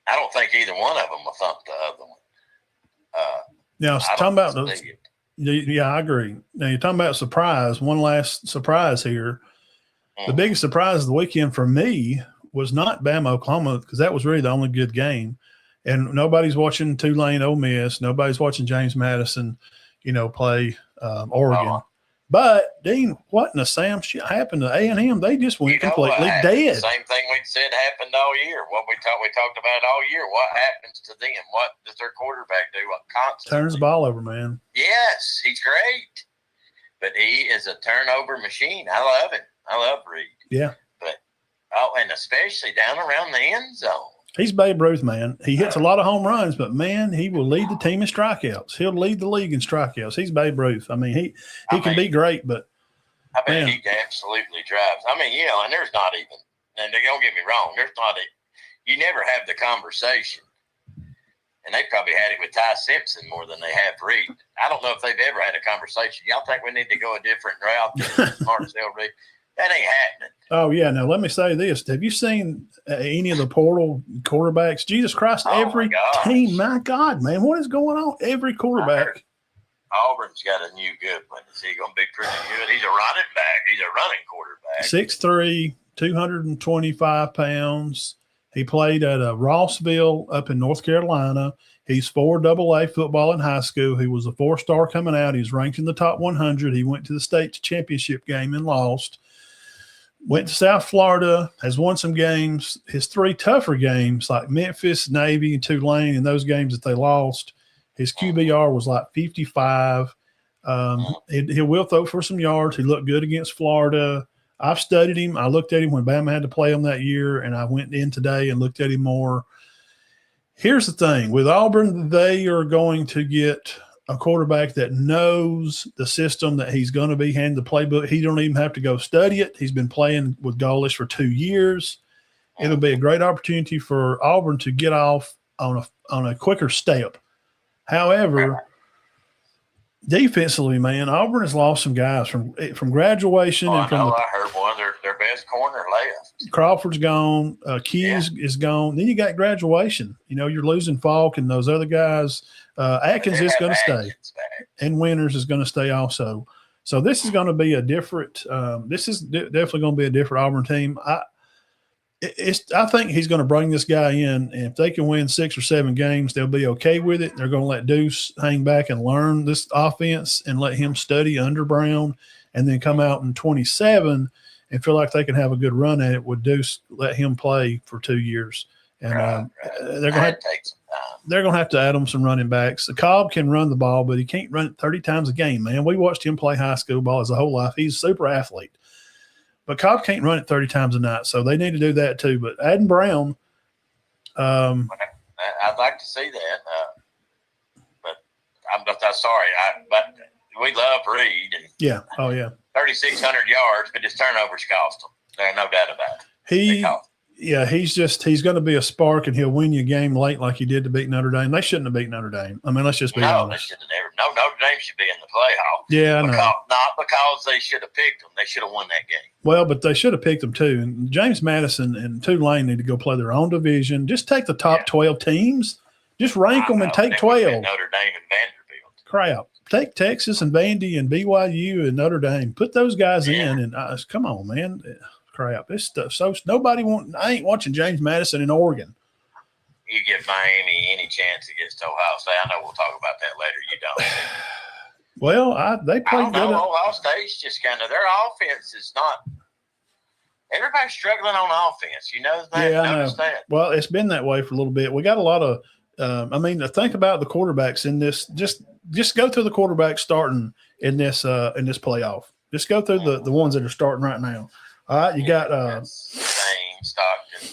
I don't think either one of them will thump the other one.
Now, talking about those. Yeah, I agree. Now, you're talking about surprise. One last surprise here. The biggest surprise of the weekend for me was not Bama, Oklahoma, because that was really the only good game. And nobody's watching Tulane, Ole Miss. Nobody's watching James Madison, play Oregon. But, Dean, what in the Sam shit happened to A&M? They just went completely dead.
Same thing we said happened all year. What we talked about all year. What happens to them? What does their quarterback do? What constantly?
Turns the ball over, man.
Yes, he's great. But he is a turnover machine. I love him. I love Reed.
Yeah.
But, and especially down around the end zone.
He's Babe Ruth, man. He hits a lot of home runs, but, man, he will lead the team in strikeouts. He'll lead the league in strikeouts. He's Babe Ruth. I mean, he can be great, but
– I bet he absolutely drives. I mean, and there's not even – and don't get me wrong, there's not – you never have the conversation. And they probably had it with Ty Simpson more than they have Reed. I don't know if they've ever had a conversation. Y'all think we need to go a different route than Marcel Reed? That ain't happening.
Oh, yeah. Now, let me say this. Have you seen any of the portal quarterbacks? Jesus Christ, every team. My God, man, what is going on? Every quarterback.
Auburn's got a new good one. Is he going to be pretty good? He's a running back. He's a running quarterback.
6'3", 225 pounds. He played at Rossville up in North Carolina. He's 4AA football in high school. He was a 4-star coming out. He's ranked in the top 100. He went to the state championship game and lost. Went to South Florida, has won some games. His 3 tougher games, like Memphis, Navy, and Tulane, and those games that they lost, his QBR was like 55. He will throw for some yards. He looked good against Florida. I've studied him. I looked at him when Bama had to play him that year, and I went in today and looked at him more. Here's the thing. With Auburn, they are going to get a quarterback that knows the system that he's going to be handed the playbook. He don't even have to go study it. He's been playing with Golish for 2 years. It'll be a great opportunity for Auburn to get off on a quicker step. However, defensively, man, Auburn has lost some guys from graduation.
I heard one of their best corner left.
Crawford's gone. Keys is gone. Then you got graduation. You're losing Falk and those other guys. Atkins is going to stay, and Winters is going to stay also. So this is going to be a different. This is definitely going to be a different Auburn team. I think he's going to bring this guy in, and if they can win 6 or 7 games, they'll be okay with it. They're going to let Deuce hang back and learn this offense and let him study under Brown, and then come out in 27 and feel like they can have a good run at it with Deuce. Let him play for 2 years, and they're going to take some time. They're going to have to add them some running backs. The Cobb can run the ball, but he can't run it 30 times a game, man. We watched him play high school ball his whole life. He's a super athlete. But Cobb can't run it 30 times a night, so they need to do that too. But adding Brown,
I'd like to see that. But I'm sorry. But we love Reed. And
yeah. Oh, yeah.
3,600 yards, but his turnovers cost him. There's no doubt about it.
He's going to be a spark, and he'll win you a game late like he did to beat Notre Dame. They shouldn't have beat Notre Dame. I mean, let's just be honest.
They should have never. No, Notre Dame should be in the playoff.
Yeah, I know.
Not because they should have picked them. They should have won that game.
Well, but they should have picked them too. And James Madison and Tulane need to go play their own division. Just take the top 12 teams. Just rank them and take 12.
Notre Dame and Vanderbilt.
Crap. Take Texas and Vandy and BYU and Notre Dame. Put those guys in, and come on, man. Crap. This stuff. So I ain't watching James Madison in Oregon.
You give Miami any chance against Ohio State. I know we'll talk about that later. You don't.
Well, they played good.
Ohio State's just kind of their offense is not. Everybody's struggling on offense. You know that?
Yeah, I know. That. Well, it's been that way for a little bit. We got a lot of. Think about the quarterbacks in this. Just go through the quarterbacks starting in this playoff. Just go through the ones that are starting right now. All right, you got
Stockton,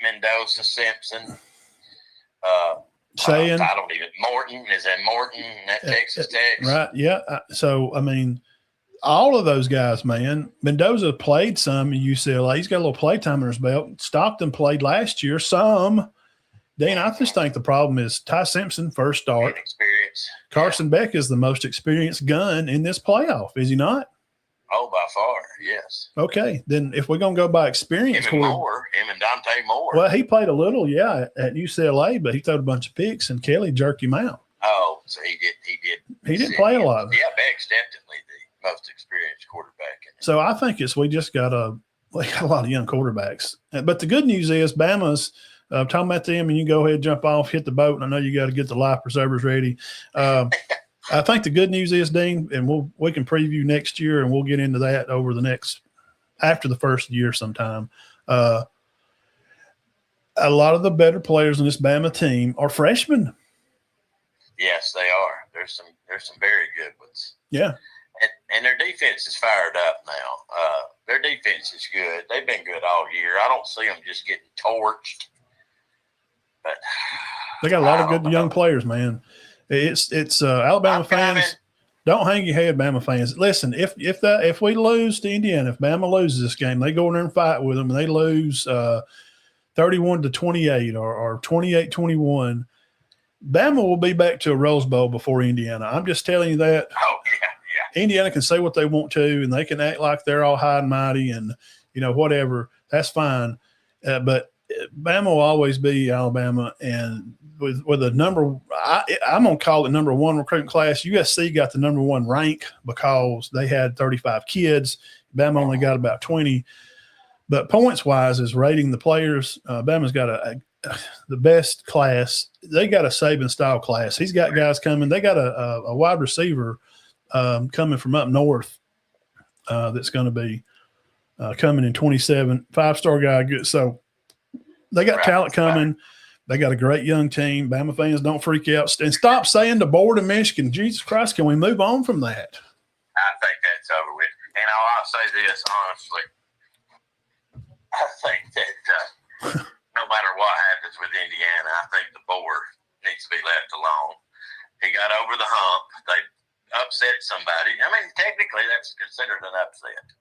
Mendoza, Simpson. Morton is that Morton at Texas Tech,
right? Yeah. So all of those guys, man. Mendoza played some at UCLA. He's got a little play time in his belt. Stockton played last year some. Dean, I just think the problem is Ty Simpson, first start.
Experience.
Carson Beck is the most experienced gun in this playoff, is he not?
Oh, by far, yes.
Okay, then if we're going to go by experience.
Him and Dante Moore.
Well, he played a little, at UCLA, but he threw a bunch of picks, and Kelly jerked him out.
Oh, so he did.
He didn't play a lot.
Yeah, Beck's definitely the most experienced quarterback.
So I think we just got a lot of young quarterbacks. But the good news is Bama's talking about them, and you go ahead, jump off, hit the boat, and I know you got to get the life preservers ready. I think the good news is, Dean, and we can preview next year, and we'll get into that after the first year sometime. A lot of the better players in this Bama team are freshmen.
Yes, they are. There's some very good ones.
Yeah.
And their defense is fired up now. Their defense is good. They've been good all year. I don't see them just getting torched. But
they got a lot of good young players, man. It's Alabama fans. Don't hang your head, Bama fans. Listen, if we lose to Indiana, if Bama loses this game, they go in there and fight with them, and they lose 31-28 or 28-21. Bama will be back to a Rose Bowl before Indiana. I'm just telling you that.
Oh, yeah.
Indiana can say what they want to, and they can act like they're all high and mighty and, whatever. That's fine. But Bama will always be Alabama. And with a number – I'm going to call it number one recruiting class. USC got the number one rank because they had 35 kids. Bama only got about 20. But points-wise, is rating the players, Bama's got the best class. They got a Saban-style class. He's got guys coming. They got a wide receiver coming from up north that's going to be coming in 27, five-star guy. Good. So they got talent coming. They got a great young team. Bama fans, don't freak out. And stop saying the board of Michigan. Jesus Christ, can we move on from that?
I think that's over with. And I'll say this honestly. I think that no matter what happens with Indiana, I think the board needs to be left alone. He got over the hump. They upset somebody. I mean, technically, that's considered an upset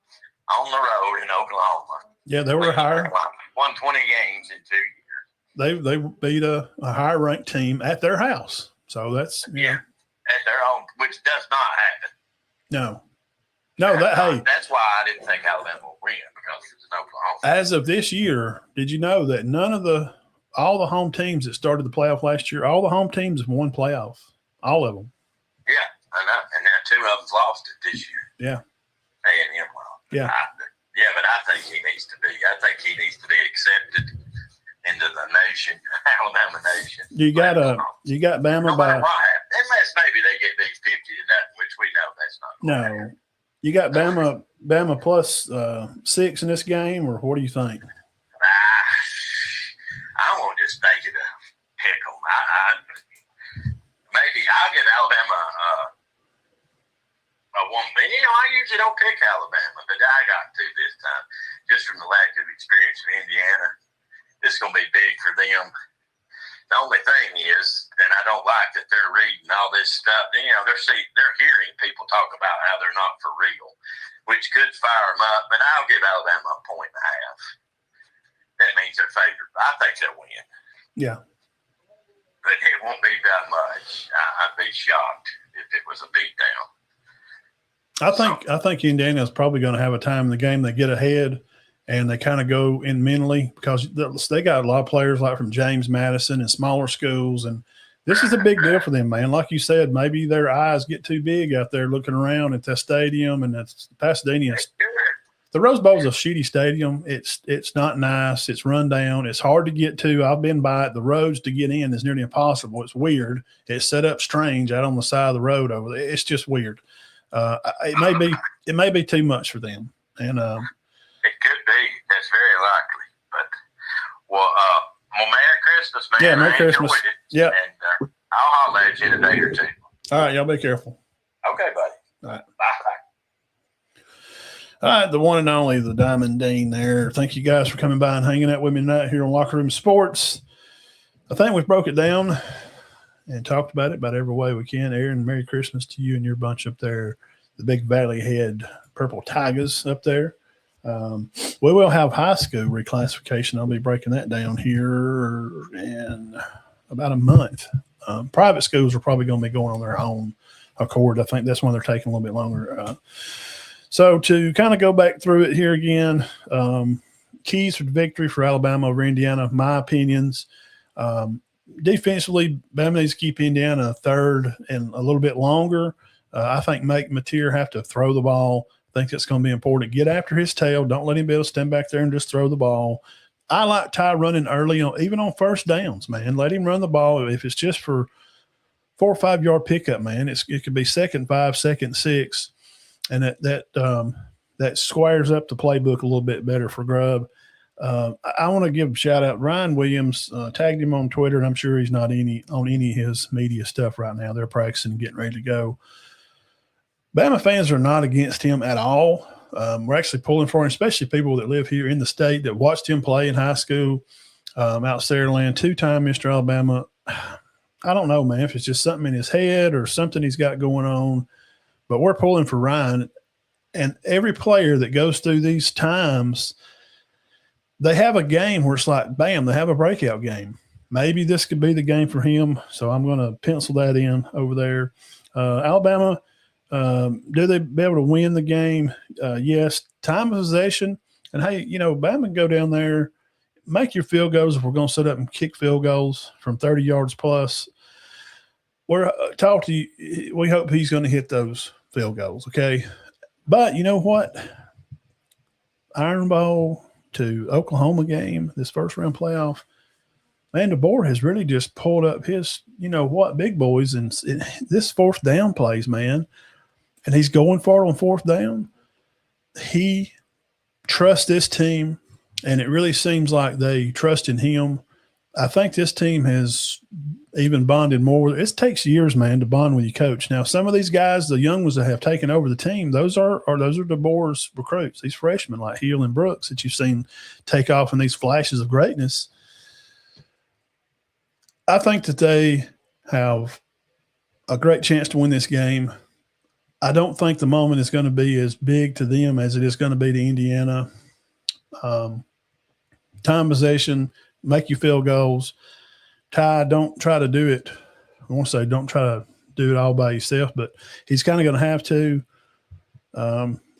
on the road in Oklahoma.
Yeah, they were higher.
Won 20 games in 2 years.
They beat a higher ranked team at their house. So that's
at their own, which does not happen.
No,
that's why I didn't think Alabama will win, because it's an Oklahoma.
As of this year, did you know that all the home teams that started the playoff last year, all the home teams have won playoff, all of them.
Yeah, I know, and now 2 of them lost it this year.
Yeah,
A&M lost.
Yeah,
but I think he needs to be accepted into the nation, Alabama nation.
You got Bama
no matter what happens, unless maybe they get these 50 to nothing, which we know that's not going to happen.
You got Bama plus 6 in this game, or what do you think?
I won't just make it a pick 'em. Maybe I'll give Alabama a 1. I usually don't pick Alabama, but I got to this time just from the lack of experience with Indiana. This is going to be big for them. The only thing is, and I don't like that they're reading all this stuff. They're hearing people talk about how they're not for real, which could fire them up. But I'll give Alabama a 1.5. That means they're favored. I think they'll win.
Yeah.
But it won't be that much. I'd be shocked if it was a beatdown.
I think Indiana's probably going to have a time in the game. They get ahead and they kind of go in mentally, because they got a lot of players like from James Madison and smaller schools. And this is a big deal for them, man. Like you said, maybe their eyes get too big out there looking around at that stadium, and that's Pasadena. The Rose Bowl is a shitty stadium. It's not nice. It's run down. It's hard to get to. I've been by it. The roads to get in is nearly impossible. It's weird. It's set up strange out on the side of the road over there. It's just weird. It may be too much for them. And
it could be. That's very likely. But Merry Christmas, man.
Yeah, Merry Christmas. Yeah.
And I'll holler at you in a day or two.
All right, y'all be careful.
Okay, buddy.
All right.
Bye.
All right, the one and only, the Diamond Dean there. Thank you guys for coming by and hanging out with me tonight here on Locker Room Sports. I think we've broke it down and talked about it about every way we can. Aaron, Merry Christmas to you and your bunch up there, the Big Valley Head Purple Tigers up there. We will have high school reclassification. I'll be breaking that down here in about a month. Private schools are probably going to be going on their own accord. I think that's when they're taking a little bit longer. So to kind of go back through it here again, keys for the victory for Alabama over Indiana, my opinions. Defensively, Bama needs to keep Indiana third and a little bit longer. I think make Mateer have to throw the ball. I think that's going to be important. Get after his tail. Don't let him be able to stand back there and just throw the ball. I like Ty running early, even on first downs, man. Let him run the ball. If it's just for 4 or 5 yard pickup, man, it could be 2nd 5, 2nd 6, and that squares up the playbook a little bit better for Grubb. I want to give a shout out. Ryan Williams tagged him on Twitter, and I'm sure he's not on any of his media stuff right now. They're practicing and getting ready to go. Bama fans are not against him at all. We're actually pulling for him, especially people that live here in the state that watched him play in high school out Saraland, 2-time Mr. Alabama. I don't know, man, if it's just something in his head or something he's got going on, but we're pulling for Ryan. And every player that goes through these times, they have a game where it's like, bam, they have a breakout game. Maybe this could be the game for him, so I'm going to pencil that in over there. Alabama, do they be able to win the game? Yes. Time of possession. And, hey, Bama can go down there, make your field goals if we're going to set up and kick field goals from 30 yards plus. We hope he's going to hit those field goals, okay? But you know what? Iron Bowl to Oklahoma game, this first-round playoff, man, DeBoer has really just pulled up his, big boys in this 4th down plays, man. And he's going for it on 4th down. He trusts this team, and it really seems like they trust in him. I think this team has even bonded more. It takes years, man, to bond with your coach. Now, some of these guys, the young ones that have taken over the team, those are DeBoer's recruits. These freshmen like Hill and Brooks that you've seen take off in these flashes of greatness. I think that they have a great chance to win this game. I don't think the moment is going to be as big to them as it is going to be to Indiana. Time possession, make you field goals. Ty, don't try to do it. I won't say don't try to do it all by yourself, but he's kind of going to have to.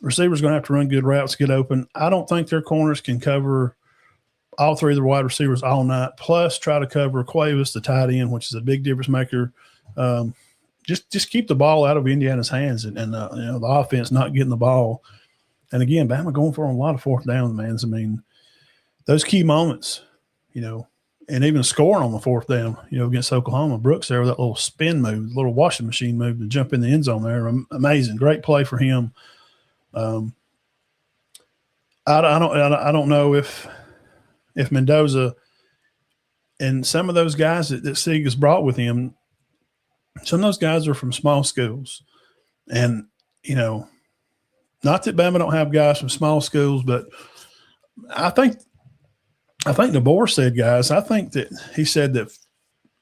Receivers going to have to run good routes, get open. I don't think their corners can cover all 3 of the wide receivers all night, plus try to cover Cuevas, the tight end, which is a big difference maker. Just keep the ball out of Indiana's hands and the offense not getting the ball. And, again, Bama going for a lot of 4th downs, man. I mean, those key moments, and even scoring on the 4th down, against Oklahoma. Brooks there with that little spin move, little washing machine move to jump in the end zone there. Amazing. Great play for him. I don't know if Mendoza and some of those guys that Sieg has brought with him, some of those guys are from small schools. And, not that Bama don't have guys from small schools, but I think DeBoer said, guys, he said that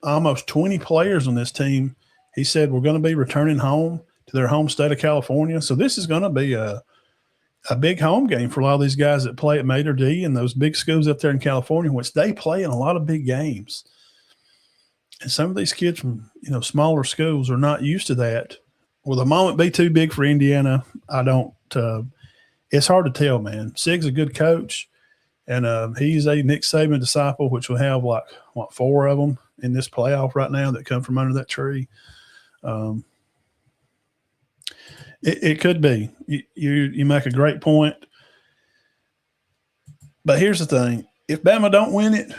almost 20 players on this team, he said, we're going to be returning home to their home state of California. So this is going to be a big home game for a lot of these guys that play at Mater D and those big schools up there in California, which they play in a lot of big games. And some of these kids from, smaller schools are not used to that. Will the moment be too big for Indiana? I don't it's hard to tell, man. Sig's a good coach. And he's a Nick Saban disciple, which will have 4 of them in this playoff right now that come from under that tree. It could be. You make a great point. But here's the thing. If Bama don't win it,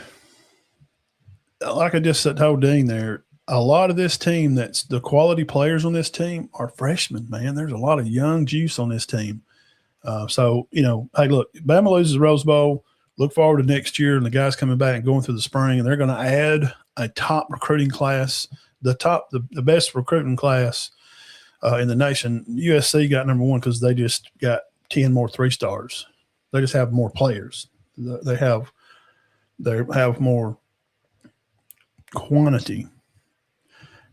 like I just told Dean there, a lot of this team that's the quality players on this team are freshmen, man. There's a lot of young juice on this team. So, hey, look, if Bama loses the Rose Bowl, look forward to next year and the guys coming back and going through the spring, and they're going to add a top recruiting class, the best recruiting class in the nation. USC got number 1 because they just got 10 more 3-stars. They just have more players. They have more quantity.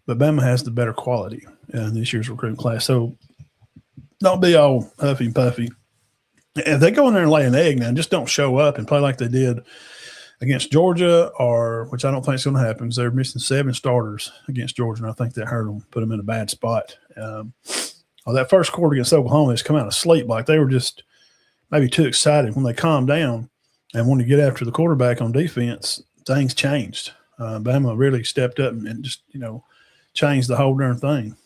But Bama has the better quality in this year's recruiting class. So don't be all huffy and puffy. If they go in there and lay an egg now, just don't show up and play like they did against Georgia, or which I don't think is going to happen because they're missing 7 starters against Georgia, and I think that hurt them, put them in a bad spot. That first quarter against Oklahoma, they just come out of sleep. Like they were just maybe too excited. When they calmed down and when you get after the quarterback on defense, things changed. Bama really stepped up and just, changed the whole darn thing.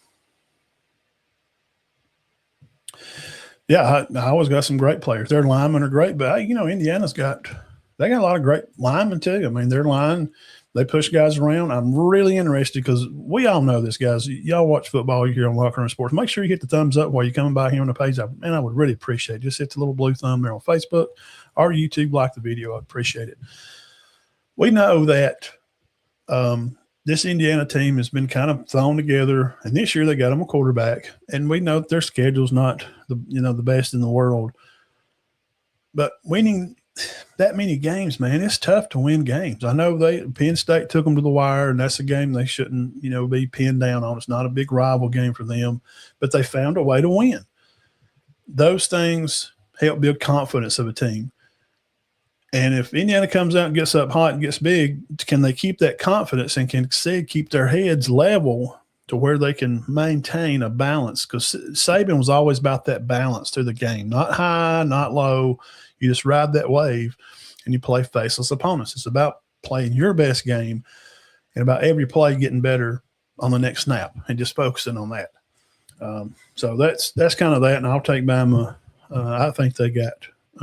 Yeah, I always got some great players. Their linemen are great, but Indiana's got a lot of great linemen too. I mean, their line, they push guys around. I'm really interested because we all know this, guys. Y'all watch football here on Locker Room Sports. Make sure you hit the thumbs up while you're coming by here on the page. I would really appreciate it. Just hit the little blue thumb there on Facebook or YouTube. Like the video. I'd appreciate it. We know that this Indiana team has been kind of thrown together, and this year they got them a quarterback, and we know that their schedule's not the best in the world. But winning that many games, man, it's tough to win games. I know Penn State took them to the wire, and that's a game they shouldn't, be pinned down on. It's not a big rival game for them, but they found a way to win. Those things help build confidence of a team. And if Indiana comes out and gets up hot and gets big, can they keep that confidence and can keep their heads level to where they can maintain a balance? Because Saban was always about that balance through the game, not high, not low. You just ride that wave and you play faceless opponents. It's about playing your best game and about every play getting better on the next snap and just focusing on that. So that's kind of that, and I'll take Bama. I think they got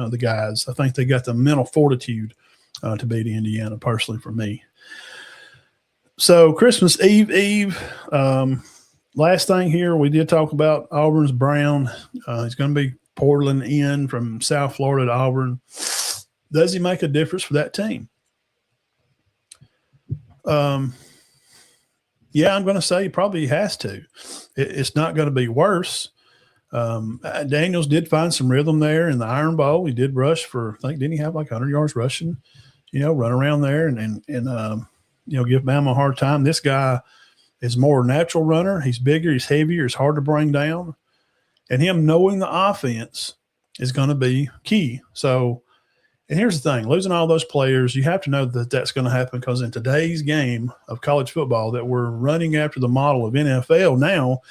the guys. I think they got the mental fortitude to beat Indiana, personally, for me. So Christmas Eve. Last thing here, we did talk about Auburn's Brown. He's going to be Portland in from South Florida to Auburn. Does he make a difference for that team? Yeah, I'm going to say he probably has to. It's not going to be worse. Daniels did find some rhythm there in the Iron Bowl. He did rush for, I think, didn't he have like 100 yards rushing? Run around there and give Bama a hard time. This guy is more a natural runner. He's bigger, he's heavier, he's hard to bring down. And him knowing the offense is going to be key. So, and here's the thing, losing all those players, you have to know that that's going to happen because in today's game of college football that we're running after the model of NFL now,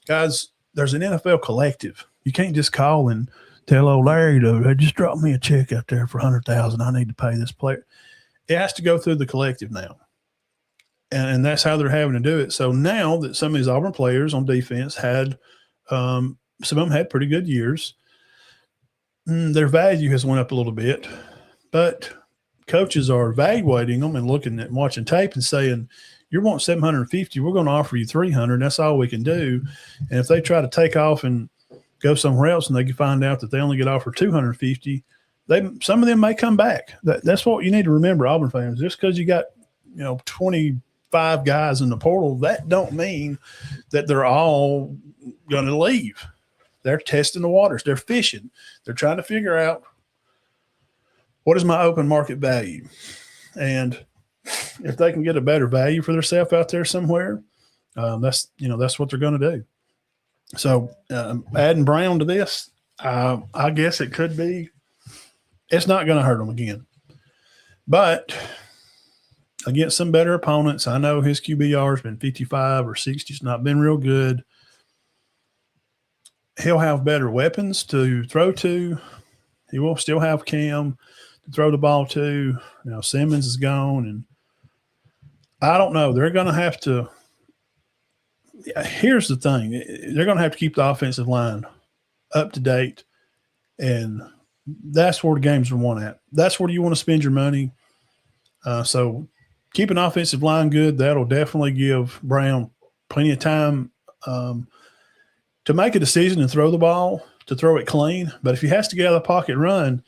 guys, there's an NFL collective. You can't just call and tell old Larry to just drop me a check out there for $100,000. I need to pay this player. It has to go through the collective now. And that's how they're having to do it. So now that some of these Auburn players on defense had some of them had pretty good years, their value has went up a little bit. But coaches are evaluating them and looking at watching tape and saying, you're wanting 750, we're going to offer you 300. That's all we can do. And if they try to take off and go somewhere else and they can find out that they only get offered 250, some of them may come back. That's what you need to remember, Auburn fans. Just because you got 25 guys in the portal, that don't mean that they're all going to leave. They're testing the waters. They're fishing. They're trying to figure out what is my open market value. And if they can get a better value for themselves out there somewhere, that's what they're going to do. So adding Brown to this, I guess it could be. It's not going to hurt them again. But against some better opponents, I know his QBR has been 55 or 60. It's not been real good. He'll have better weapons to throw to. He will still have Cam to throw the ball to. Simmons is gone, and I don't know. They're going to have to – here's the thing. They're going to have to keep the offensive line up to date, and that's where the games are won at. That's where you want to spend your money. So keep an offensive line good. That'll definitely give Brown plenty of time to make a decision and throw the ball, to throw it clean. But if he has to get out of the pocket run,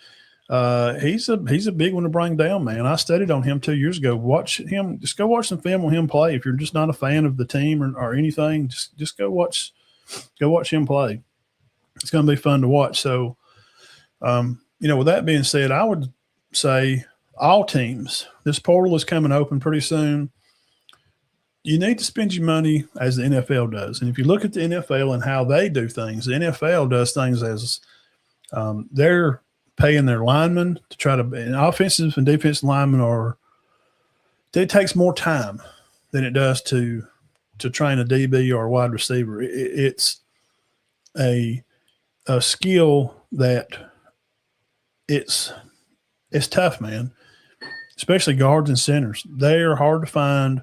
he's a big one to bring down, man. I studied on him 2 years ago. Watch him. Just go watch some film on him play. If you're just not a fan of the team or anything, just go watch him play. It's going to be fun to watch. So, with that being said, I would say all teams, this portal is coming open pretty soon. You need to spend your money as the NFL does. And if you look at the NFL and how they do things, the NFL does things as They're paying their linemen to try to – and offensive and defensive linemen are – it takes more time than it does to train a DB or a wide receiver. It's a skill that it's tough, man, especially guards and centers. They are hard to find,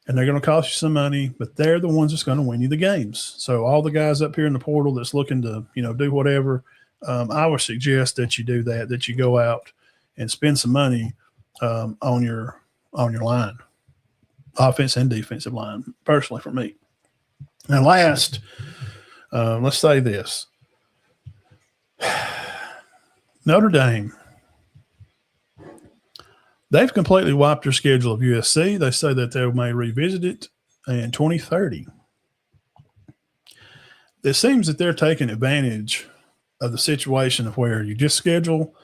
and they're going to cost you some money, but they're the ones that's going to win you the games. So all the guys up here in the portal that's looking to, do whatever, I would suggest that you do that you go out and spend some money on your line, offense and defensive line, personally for me. And last, let's say this. Notre Dame, they've completely wiped their schedule of USC. They say that they may revisit it in 2030. It seems that they're taking advantage of the situation of where you just schedule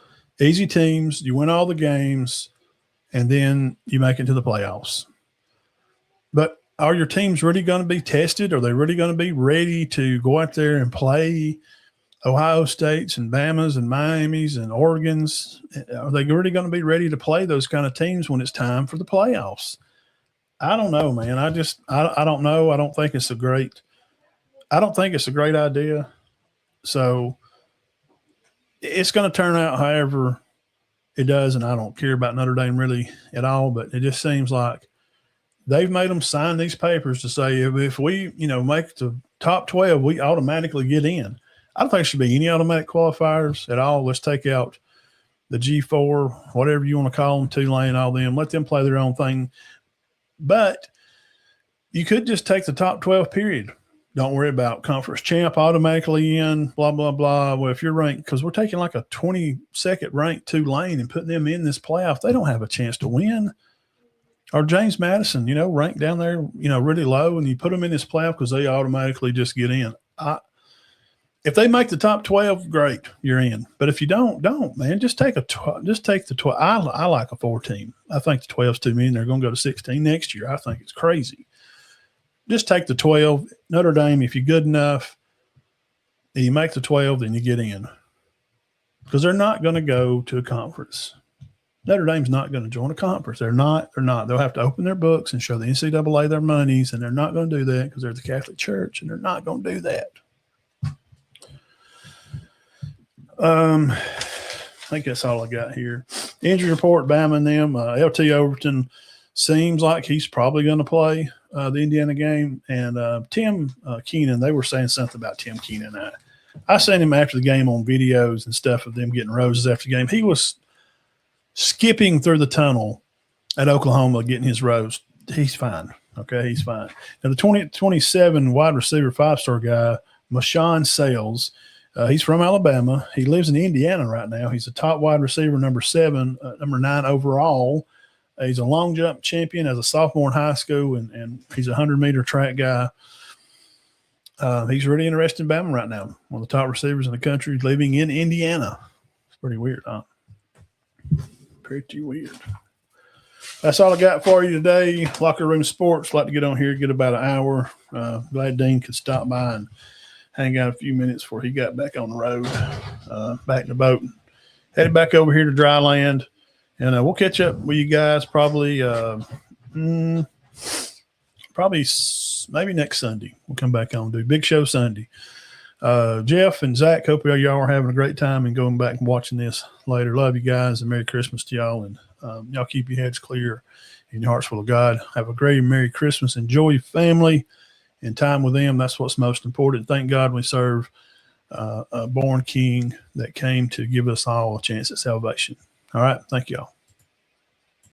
easy teams, you win all the games, and then you make it to the playoffs. But are your teams really going to be tested? Are they really going to be ready to go out there and play Ohio States and Bamas and Miamis and Oregons? Are they really going to be ready to play those kind of teams when it's time for the playoffs? I don't know, man. I don't know. I don't think it's a great idea. So it's going to turn out however it does, and I don't care about Notre Dame really at all, but it just seems like they've made them sign these papers to say if we, make the top 12, we automatically get in. I don't think there should be any automatic qualifiers at all. Let's take out the G4, whatever you want to call them, Tulane, all them. Let them play their own thing. But you could just take the top 12 period. Don't worry about conference champ automatically in, blah, blah, blah. Well, if you're ranked, because we're taking like a 22nd ranked Tulane and putting them in this playoff, they don't have a chance to win. Or James Madison, ranked down there, really low, and you put them in this playoff because they automatically just get in. If they make the top 12, great, you're in. But if you don't, man. Just take the 12. I like a 4 team. I think the 12's too many. They're going to go to 16 next year. I think it's crazy. Just take the 12. Notre Dame, if you're good enough and you make the 12, then you get in. Because they're not going to go to a conference. Notre Dame's not going to join a conference. They're not. They'll have to open their books and show the NCAA their monies, and they're not going to do that because they're the Catholic Church, and they're not going to do that. I think that's all I got here. Injury report, Bama and them. LT Overton seems like he's probably going to play the Indiana game. And Tim Keenan, they were saying something about Tim Keenan. I seen him after the game on videos and stuff of them getting roses after the game. He was skipping through the tunnel at Oklahoma getting his rose. He's fine. Okay, he's fine. Now, the 2027 wide receiver 5-star guy, Marshawn Sales, he's from Alabama. He lives in Indiana right now. He's a top wide receiver, number 9 overall. He's a long jump champion as a sophomore in high school, and he's a 100-meter track guy. He's really interested in Bama right now. One of the top receivers in the country, living in Indiana. It's pretty weird, huh? Pretty weird. That's all I got for you today. Locker Room Sports. Like to get on here, get about an hour. Glad Dean could stop by and hang out a few minutes before he got back on the road, back in the boat. Headed back over here to dry land. And we'll catch up with you guys probably maybe next Sunday. We'll come back on and do Big Show Sunday. Jeff and Zach, hope y'all are having a great time and going back and watching this later. Love you guys, and Merry Christmas to y'all. And y'all keep your heads clear and your hearts full of God. Have a great Merry Christmas. Enjoy your family and time with them. That's what's most important. Thank God we serve a born king that came to give us all a chance at salvation. All right. Thank y'all.